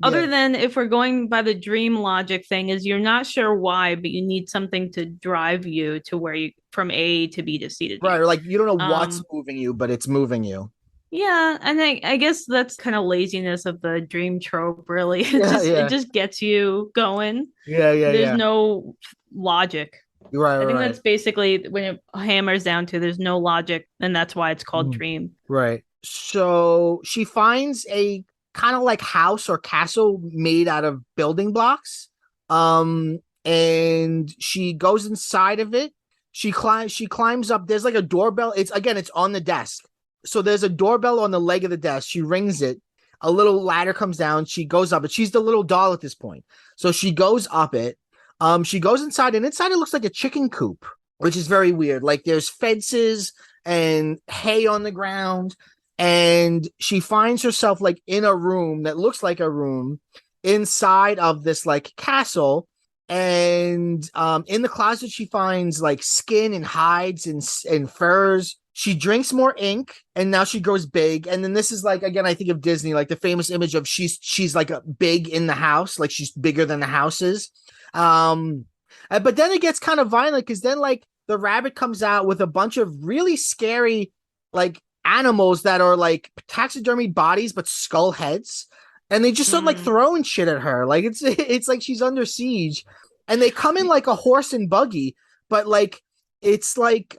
Yeah. other than if we're going by the dream logic thing, is you're not sure why, but you need something to drive you to where you from A to B to C to Right. D. Like you don't know what's Um, moving you, but it's moving you. yeah, and I guess that's kind of laziness of the dream trope, really. Yeah, It yeah. just gets you going. Yeah, yeah, There's yeah. no logic. You're right, I think right, that's basically when it hammers down to there's no logic, and that's why it's called right. dream. Right. So she finds a kind of like house or castle made out of building blocks. And she goes inside of it. She climbs up. There's like a doorbell. It's on the desk. So there's a doorbell on the leg of the desk. She rings it. A little ladder comes down. She goes up it. She's the little doll at this point. So she goes up it. She goes inside, and inside it looks like a chicken coop, which is very weird. Like there's fences and hay on the ground, and she finds herself like in a room that looks like a room inside of this like castle. And in the closet she finds like skin and hides and furs. She drinks more ink, and now she grows big. And then this is like, again, I think of Disney, like the famous image of she's like a big in the house, like she's bigger than the house is. um but then it gets kind of violent, because then like the rabbit comes out with a bunch of really scary like animals that are like taxidermy bodies but skull heads, and they just start like Mm. throwing shit at her, like it's like she's under siege. And they come in like a horse and buggy, but like it's like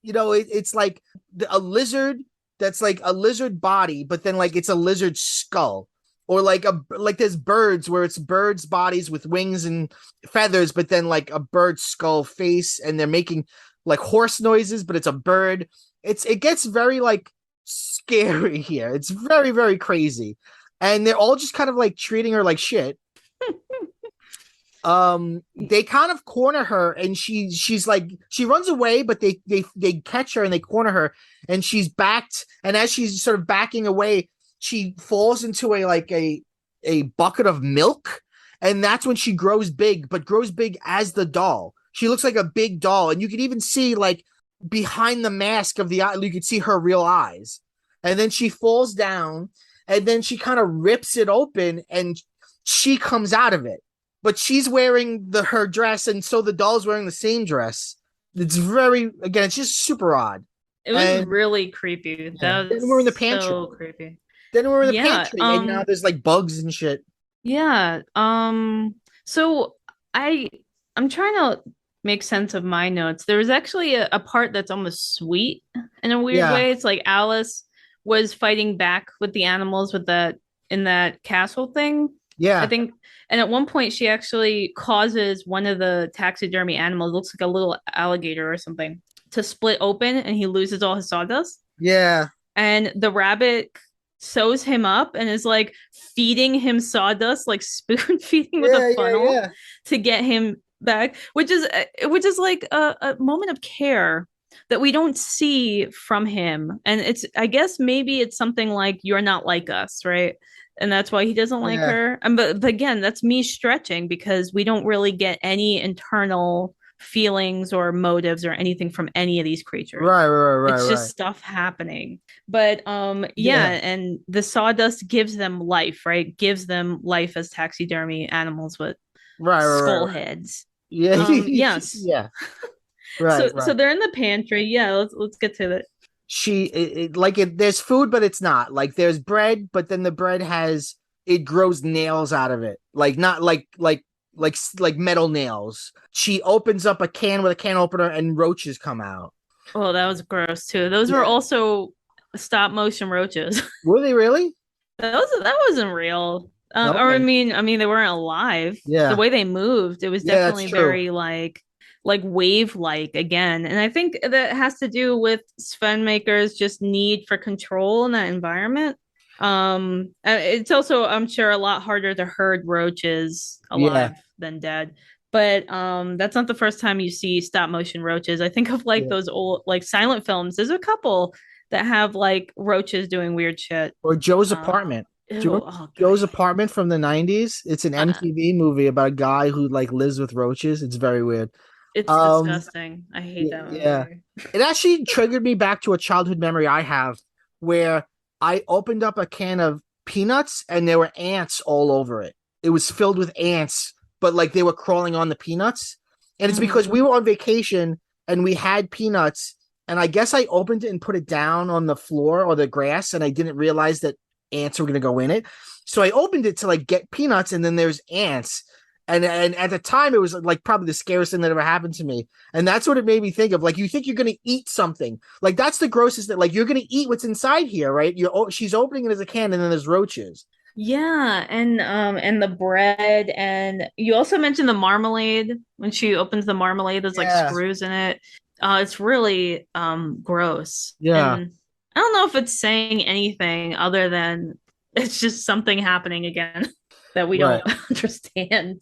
it's like a lizard that's like a lizard body, but then like it's a lizard skull. or like there's birds where it's birds' bodies with wings and feathers, but then like a bird skull face, and they're making like horse noises, but it's a bird. It gets very like scary here. It's very, very crazy. And they're all just kind of like treating her like shit. They kind of corner her, and she's like, she runs away, but they catch her and they corner her, and she's backed, and as she's sort of backing away, she falls into a bucket of milk, and that's when she grows big, but grows big as the doll. She looks like a big doll, and you can even see like behind the mask of the eye, you could see her real eyes. And then she falls down, and then she kind of rips it open, and she comes out of it. But she's wearing her dress, and so the doll's wearing the same dress. It's it's just super odd. It was really creepy. That was then we're in the pantry. So creepy. Then we're in the pantry, and now there's like bugs and shit. Yeah. So I'm trying to make sense of my notes. There was actually a part that's almost sweet in a weird way. It's like Alice was fighting back with the animals in that castle thing. Yeah. I think, and at one point she actually causes one of the taxidermy animals, looks like a little alligator or something, to split open, and he loses all his sawdust. Yeah. And the rabbit sews him up and is like feeding him sawdust, like spoon feeding with a funnel to get him back, which is like a moment of care that we don't see from him. And I guess maybe it's something like, you're not like us, right? And that's why he doesn't like her. But again, that's me stretching, because we don't really get any internal feelings or motives or anything from any of these creatures. Right. It's just stuff happening. But and the sawdust gives them life, right? Gives them life as taxidermy animals with skull heads. Yeah. Yes. Yeah. Right. So they're in the pantry. Yeah, let's get to it. There's food, but it's not. Like there's bread, but then the bread it grows nails out of it. Like not like metal nails. She opens up a can with a can opener, and roaches come out. Oh, that was gross too. Those were also stop motion roaches. Were they really? That wasn't real. Okay. Or I mean they weren't alive. Yeah. The way they moved, it was definitely very like wave-like again. And I think that has to do with Svankmajer's just need for control in that environment. It's also, I'm sure, a lot harder to herd roaches alive than dead. But that's not the first time you see stop motion roaches. I think of those old like silent films. There's a couple that have like roaches doing weird shit. Or Joe's Apartment. Joe's Apartment from the 90s. It's an MTV movie about a guy who like lives with roaches. It's very weird. It's disgusting. I hate that movie. Yeah. It actually triggered me back to a childhood memory I have, where I opened up a can of peanuts and there were ants all over it. It was filled with ants, but like they were crawling on the peanuts. And it's because we were on vacation and we had peanuts, and I guess I opened it and put it down on the floor or the grass, and I didn't realize that ants were going to go in it. So I opened it to like get peanuts, and then there's ants. And at the time, it was like probably the scariest thing that ever happened to me. And that's what it made me think of. Like, you think you're going to eat something. Like, that's the grossest, that like, you're going to eat what's inside here, right? She's opening it as a can, and then there's roaches. Yeah, and the bread, and you also mentioned the marmalade. When she opens the marmalade, there's like screws in it. It's really gross. Yeah. And I don't know if it's saying anything other than it's just something happening again that we don't understand.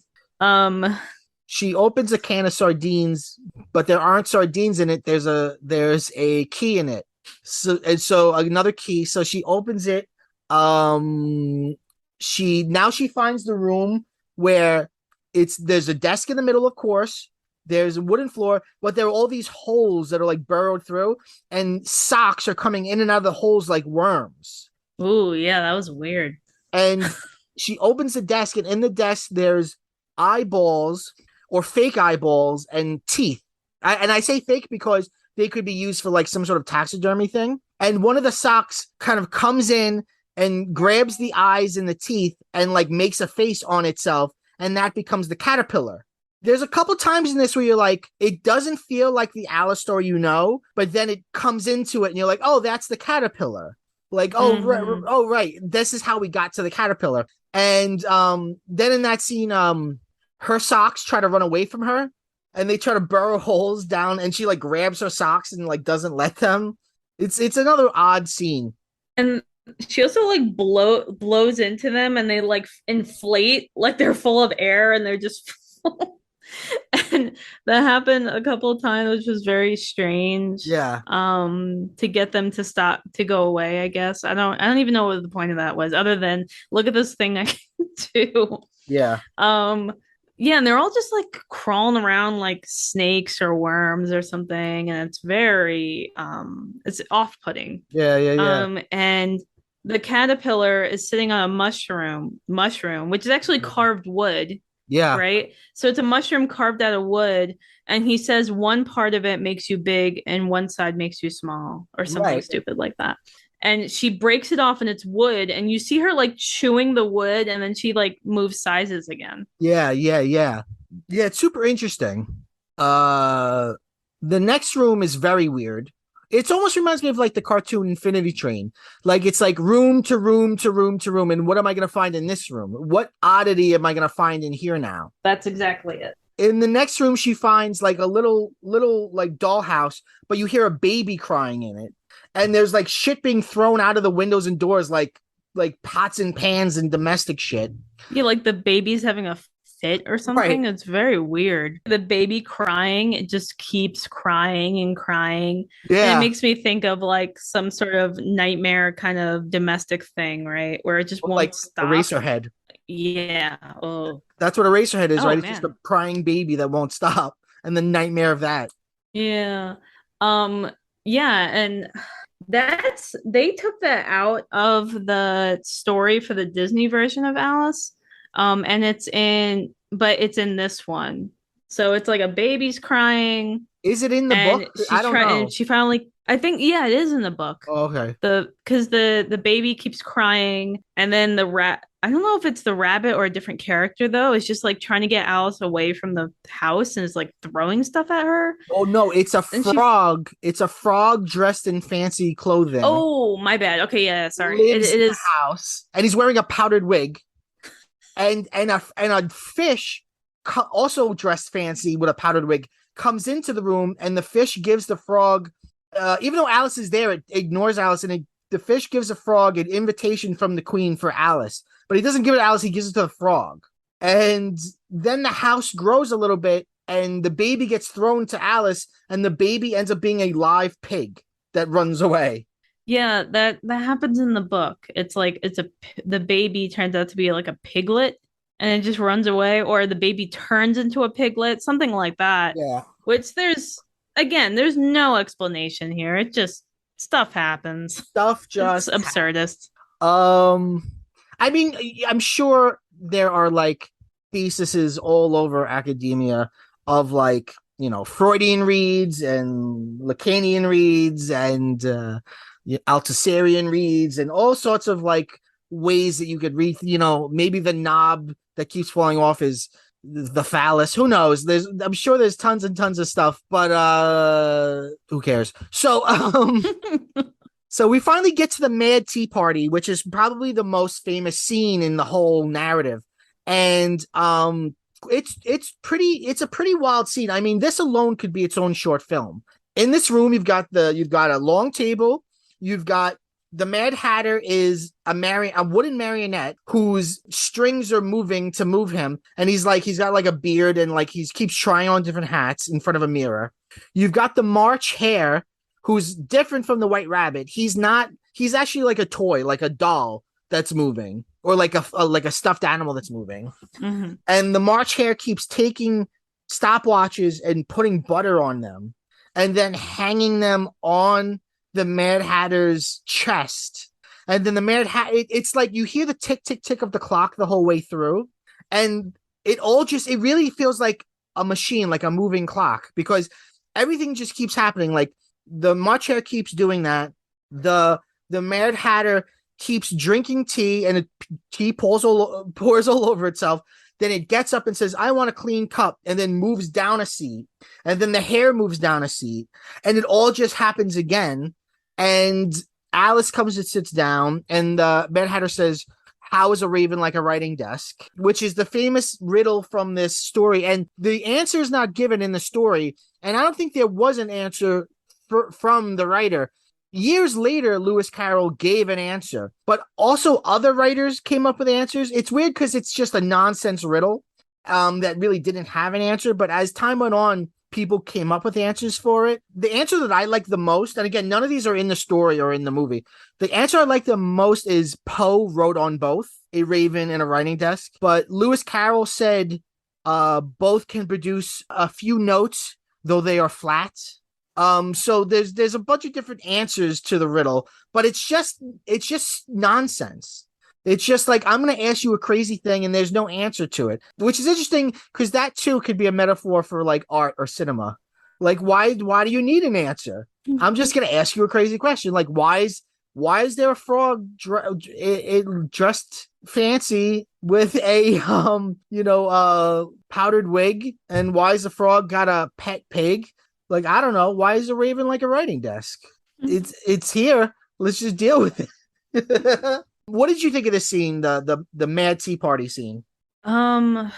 She opens a can of sardines, but there aren't sardines in it. There's a key in it. So another key. So she opens it. She finds the room where there's a desk in the middle, of course. There's a wooden floor, but there are all these holes that are like burrowed through, and socks are coming in and out of the holes like worms. Ooh, yeah, that was weird. And she opens the desk, and in the desk there's eyeballs or fake eyeballs and teeth. And I say fake because they could be used for like some sort of taxidermy thing. And one of the socks kind of comes in and grabs the eyes and the teeth and like makes a face on itself, and that becomes the caterpillar. There's a couple times in this where you're like, it doesn't feel like the Alice story, but then it comes into it and you're like, oh, that's the caterpillar. Like, Mhm. oh right, this is how we got to the caterpillar. And then in that scene, her socks try to run away from her, and they try to burrow holes down, and she like grabs her socks and like doesn't let them. It's another odd scene. And she also like blows into them and they like inflate like they're full of air and they're just and that happened a couple of times, which was very strange. Yeah, To get them to stop to go away, I guess. I don't even know what the point of that was, other than look at this thing I can do. yeah, Um, yeah, and they're all just like crawling around like snakes or worms or something, and it's very it's off-putting. yeah. And the caterpillar is sitting on a mushroom, which is actually carved wood, Yeah, right? So it's a mushroom carved out of wood, and he says one part of it makes you big and one side makes you small, or something right. stupid like that. And she breaks it off and it's wood, and you see her like chewing the wood, and then she like moves sizes again. Yeah, it's super interesting. Uh the next room is very weird. It almost reminds me of like the cartoon Infinity Train. Like it's like room to room to room to room. And what am I gonna find in this room? What oddity am I gonna find in here now? That's exactly it. In the next room, she finds like a little like dollhouse, but you hear a baby crying in it. And there's like shit being thrown out of the windows and doors, like pots and pans and domestic shit. Yeah, like the baby's having a fit or Right. something. It's very weird. The baby crying, it just keeps crying and crying. And it Yeah. makes me think of like some sort of nightmare kind of domestic thing, right? Where it just Like won't stop. Eraserhead. Yeah. Oh. That's what Eraserhead is, Oh right? It's just a man. crying baby that won't stop, and the nightmare of that. Yeah. Um, yeah, and that's they took that out of the story for the Disney version of Alice. And it's in this one. So it's like a baby's crying Is it in the and book? I she's don't trying and know. she finally I think yeah, it is in the book. Oh, okay. The because the baby keeps crying and then the rat I don't know if it's the rabbit or a different character though. It's just like trying to get Alice away from the house and is like throwing stuff at her. Oh no, it's a And she frog. It's a frog dressed in fancy clothing. oh my bad. Okay, yeah, sorry. Lives It in the is house, and he's wearing a powdered wig. And a fish, also dressed fancy with a powdered wig, comes into the room, and the fish gives the frog, even though Alice is there, it ignores Alice, and the fish gives the frog an invitation from the queen for Alice, but he doesn't give it to Alice, he gives it to the frog. And then the house grows a little bit, and the baby gets thrown to Alice, and the baby ends up being a live pig that runs away. yeah, that happens in the book. It's like the baby turns out to be like a piglet and it just runs away, or the baby turns into a piglet, something like that. Yeah. Which there's no explanation here. It just stuff happens. Stuff It's just absurdist. Um, I mean, I'm sure there are like theses all over academia of like, Freudian reads and Lacanian reads and Althusserian reads and all sorts of like ways that you could read, maybe the knob that keeps falling off is the phallus. Who knows? I'm sure there's tons and tons of stuff, but who cares? So we finally get to the Mad Tea Party, which is probably the most famous scene in the whole narrative. And it's a pretty wild scene. I mean, this alone could be its own short film. In this room, you've got a long table, you've got the Mad Hatter is a wooden marionette whose strings are moving to move him, and he's got like a beard and like he keeps trying on different hats in front of a mirror. You've got the March Hare, who's different from the White Rabbit. He's actually like a toy, like a doll that's moving, or like a stuffed animal that's moving. Mm-hmm. And the March Hare keeps taking stopwatches and putting butter on them, and then hanging them on the Mad Hatter's chest. And then the Mad Hatter, it's like you hear the tick, tick, tick of the clock the whole way through. And it really feels like a machine, like a moving clock, because everything just keeps happening. Like the March Hare keeps doing that. The Mad Hatter keeps drinking tea, and tea pours all over itself. Then it gets up and says, I want a clean cup, and then moves down a seat. And then the hare moves down a seat. And it all just happens again. And Alice comes and sits down, and the Mad Hatter says, "How is a raven like a writing desk?" Which is the famous riddle from this story. And the answer is not given in the story. And I don't think there was an answer from the writer. Years later, Lewis Carroll gave an answer, but also other writers came up with answers. It's weird because it's just a nonsense riddle that really didn't have an answer. But as time went on, people came up with answers for it. The answer that I like the most, and again, none of these are in the story or in the movie. The answer I like the most is Poe wrote on both a raven and a writing desk. But Lewis Carroll said both can produce a few notes, though they are flat. So there's a bunch of different answers to the riddle, but it's just nonsense. It's just like, I'm going to ask you a crazy thing and there's no answer to it, which is interesting because that too could be a metaphor for like art or cinema. Like, why do you need an answer? I'm just going to ask you a crazy question. Like, why is there a frog dressed fancy with a powdered wig, and why is the frog got a pet pig? Like, I don't know. Why is a raven like a writing desk? It's here. Let's just deal with it. What did you think of this scene, the Mad Tea Party scene? I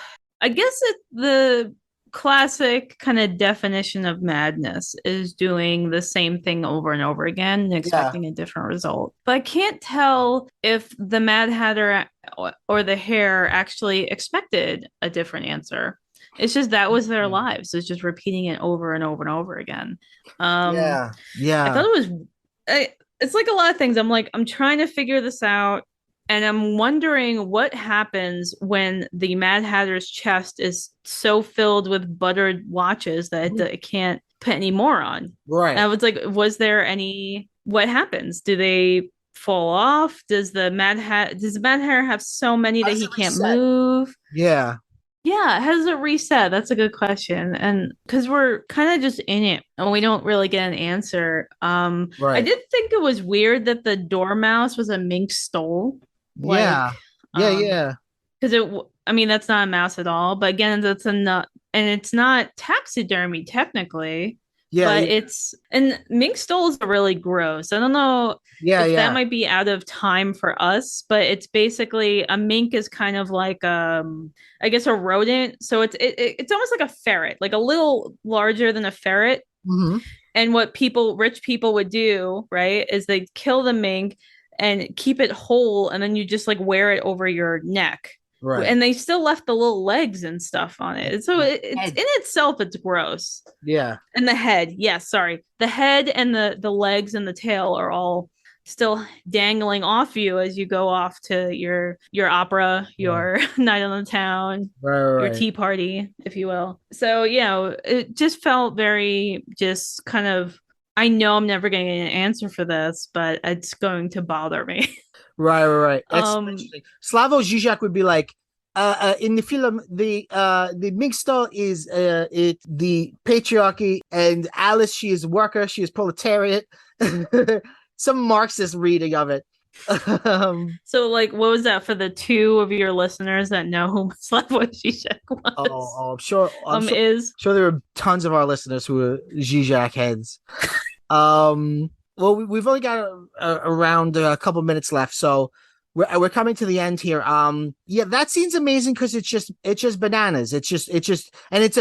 guess the classic kind of definition of madness is doing the same thing over and over again and expecting a different result. But I can't tell if the Mad Hatter or the Hare actually expected a different answer. It's just that was their lives. It's just repeating it over and over and over again. Yeah. I thought it was. It's like a lot of things. I'm trying to figure this out, and I'm wondering what happens when the Mad Hatter's chest is so filled with buttered watches that it can't put any more on. Right. And I was like, was there any? What happens? Do they fall off? Does the Mad Hatter have so many that he can't move? Yeah. Yeah, how does it reset? That's a good question. And because we're kind of just in it and we don't really get an answer. Right. I did think it was weird that the dormouse was a mink stole. Yeah. Yeah. Because that's not a mouse at all. But again, and it's not taxidermy technically. Yeah. But and mink stoles are really gross. I don't know if that might be out of time for us, but it's basically a mink is kind of like I guess a rodent. So it's almost like a ferret, like a little larger than a ferret. Mm-hmm. And what rich people would do, right, is they kill the mink and keep it whole, and then you just like wear it over your neck. Right. And they still left the little legs and stuff on it. So it's in itself, it's gross. Yeah. And the head. Yes, sorry. The head and the legs and the tail are all still dangling off you as you go off to your opera, your night on the town, your tea party, if you will. So, it just felt very just kind of, I know I'm never getting an answer for this, but it's going to bother me. Right. That's interesting. Slavoj Žižek would be like, in the film, the mink stall is the patriarchy, and Alice, she is worker, she is proletariat. Some Marxist reading of it. So, like, what was that for the two of your listeners that know who Slavoj Žižek was? Oh, I'm sure there are tons of our listeners who are Žižek heads. Well, we've only got around a couple minutes left, so we're coming to the end here. That scene's amazing because it's just bananas. It's just, and it's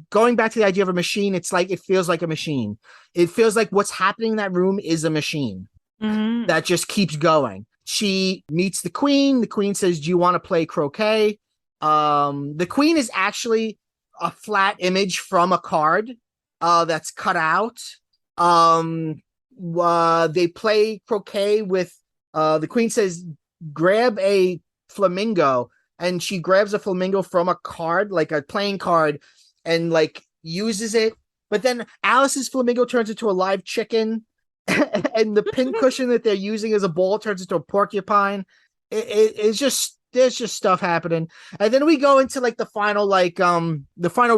going back to the idea of a machine. It's like, it feels like a machine. It feels like what's happening in that room is a machine that just keeps going. She meets the queen. The queen says, "Do you want to play croquet?" The queen is actually a flat image from a card that's cut out. They play croquet with the queen says, "Grab a flamingo," and she grabs a flamingo from a card, like a playing card, and like uses it. But then Alice's flamingo turns into a live chicken, and the pincushion that they're using as a ball turns into a porcupine. It's just, there's just stuff happening. And then we go into like the final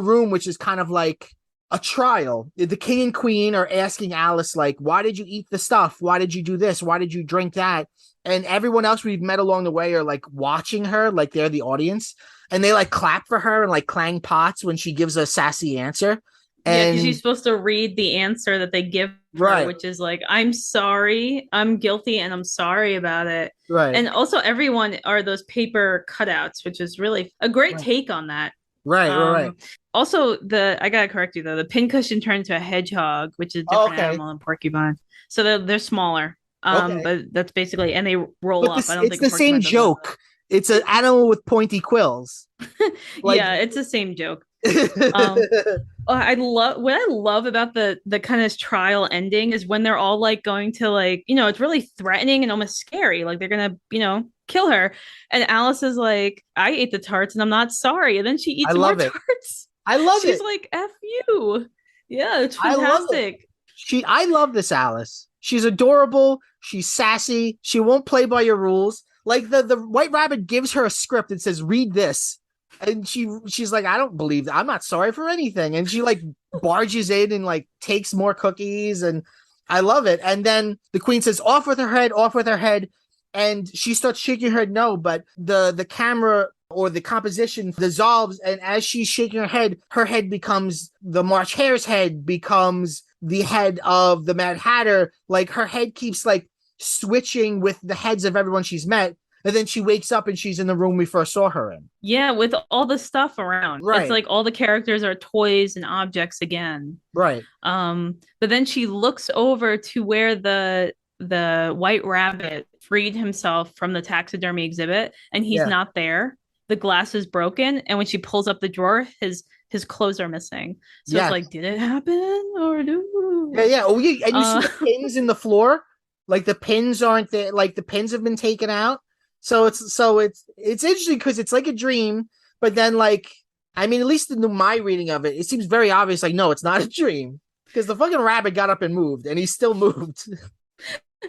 room, which is kind of like a trial. The king and queen are asking Alice, like, why did you eat the stuff? Why did you do this? Why did you drink that? And everyone else we've met along the way are like watching her, like they're the audience, and they like clap for her and like clang pots when she gives a sassy answer. Yeah, because And she's supposed to read the answer that they give her, right, which is like, I'm sorry, I'm guilty, and I'm sorry about it. right, And also, everyone are those paper cutouts, which is really a great right, take on that. right. Um, Also, the I gotta correct you though, the pincushion turned into a hedgehog, which is a Oh, different okay, animal than porcupine. So they're smaller. okay. But that's basically, and they roll But up. I this don't it's think a the same porcupine does that. joke. It's an animal with pointy quills. Like Yeah, it's the same joke. Um, I love what I love about the kind of trial ending is when they're all like going to like, it's really threatening and almost scary. Like they're gonna, kill her. And Alice is like, I ate the tarts and I'm not sorry. And then she I eats more love it. tarts. I love She's it. like, F you. Yeah, it's I love it. fantastic. I love this Alice. She's adorable. She's sassy. She won't play by your rules. Like the White Rabbit gives her a script and says, "Read this," and she's like, "I don't believe that. I'm not sorry for anything." And she like barges in and like takes more cookies, and I love it. And then the Queen says, "Off with her head, off with her head," and she starts shaking her head no, but the camera or the composition dissolves, and as she's shaking her head becomes the March Hare's head, becomes the head of the Mad Hatter. Like her head keeps like switching with the heads of everyone she's met, and then she wakes up and she's in the room we first saw her in. Yeah, with all the stuff around. It's Right, like all the characters are toys and objects again. right. But then she looks over to where the white rabbit freed himself from the taxidermy exhibit, and he's Yeah. not there. The glass is broken, and when she pulls up the drawer, his clothes are missing. So it's Yes. like, did it happen or Yeah, do? yeah. Oh, and you see Uh, the pins in the floor. Like the pins aren't there. Like the pins have been taken out. So it's interesting because it's like a dream, but then like I mean, at least in my reading of it, it seems very obvious. Like no, it's not a dream because the fucking rabbit got up and moved, and he still moved.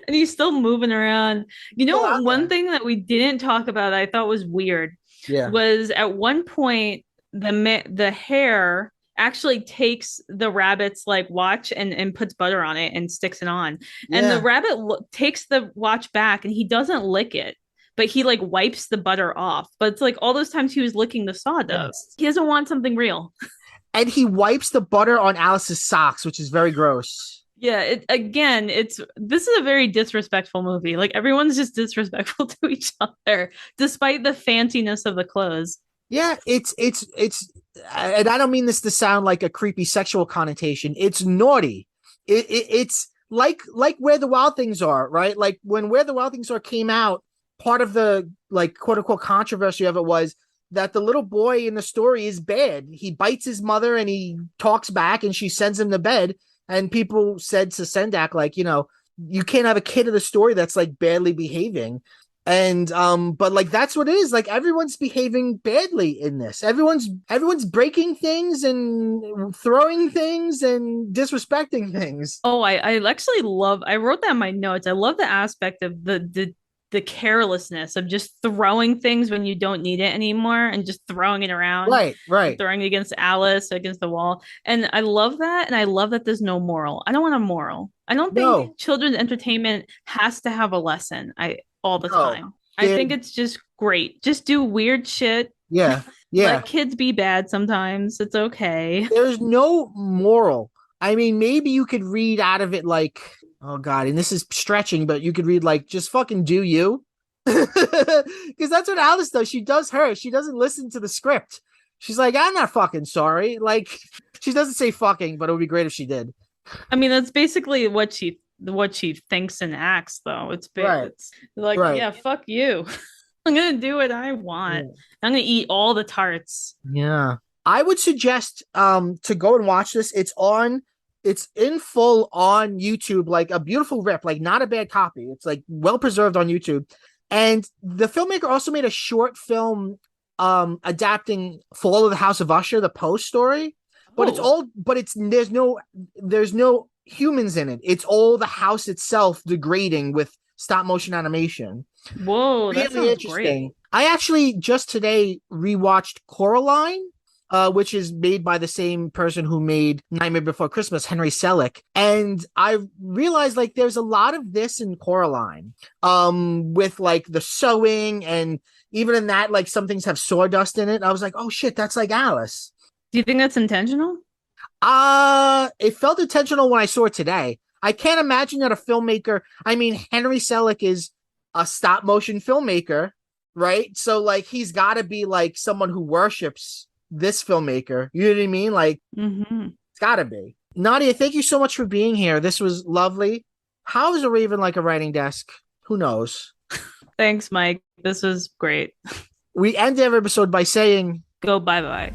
and he's still moving around. Still out One there. thing that we didn't talk about that I thought was weird Yeah. was at one point the hare actually takes the rabbit's like watch and puts butter on it and sticks it on. And the Yeah. rabbit takes the watch back and he doesn't lick it, but he like wipes the butter off. But it's like all those times he was licking the Yes. sawdust. He doesn't want something real. And he wipes the butter on Alice's socks, which is very gross. Yeah, it's this is a very disrespectful movie. Like everyone's just disrespectful to each other, despite the fanciness of the clothes. Yeah, it's, and I don't mean this to sound like a creepy sexual connotation. It's naughty. It's like Where the Wild Things Are, right? Like when Where the Wild Things Are came out, part of the like quote unquote controversy of it was that the little boy in the story is bad. He bites his mother and he talks back, and she sends him to bed. And people said to Sendak, like, you can't have a kid in the story that's like badly behaving. And but like that's what it is. Like everyone's behaving badly in this. Everyone's breaking things and throwing things and disrespecting things. Oh, I actually love. I wrote that in my notes. I love the aspect of the carelessness of just throwing things when you don't need it anymore and just throwing it around, Right, right. throwing it against Alice, against the wall. And I love that. And I love that there's no moral. I don't want a moral. I don't No, think children's entertainment has to have a lesson. I all the no. time. I There, think it's just great. Just do weird shit. yeah, yeah. Let kids be bad sometimes. It's okay. There's no moral. I mean, maybe you could read out of it like, oh God, and this is stretching, but you could read like, just fucking do you. Because that's what Alice does. She does her. She doesn't listen to the script. She's like, I'm not fucking sorry. Like, she doesn't say fucking, but it would be great if she did. I mean, that's basically what she thinks and acts, though. Right, It's like, right. yeah, fuck you. I'm gonna do what I want. Yeah. I'm gonna eat all the tarts. Yeah. I would suggest to go and watch this. It's in full on YouTube, like a beautiful rip, like not a bad copy. It's like well preserved on YouTube. And the filmmaker also made a short film adapting Fall of the House of Usher, the Poe story. But it's Oh, all but it's there's no humans in it. It's all the house itself degrading with stop motion animation. whoa, that Really sounds great. interesting. I actually just today rewatched Coraline, which is made by the same person who made Nightmare Before Christmas, Henry Selick, and I realized like there's a lot of this in Coraline, with like the sewing, and even in that, like some things have sawdust in it. I was like, oh shit, that's like Alice. Do you think that's intentional? It felt intentional when I saw it today. I can't imagine that a filmmaker. I mean, Henry Selick is a stop motion filmmaker, right? So like he's got to be like someone who worships this filmmaker. You know what I mean? Like Mm-hmm. it's got to be. Nadia, thank you so much for being here. This was lovely. How is a raven like a writing desk? Who knows? Thanks, Mike. This was great. We end every episode by saying Go bye bye.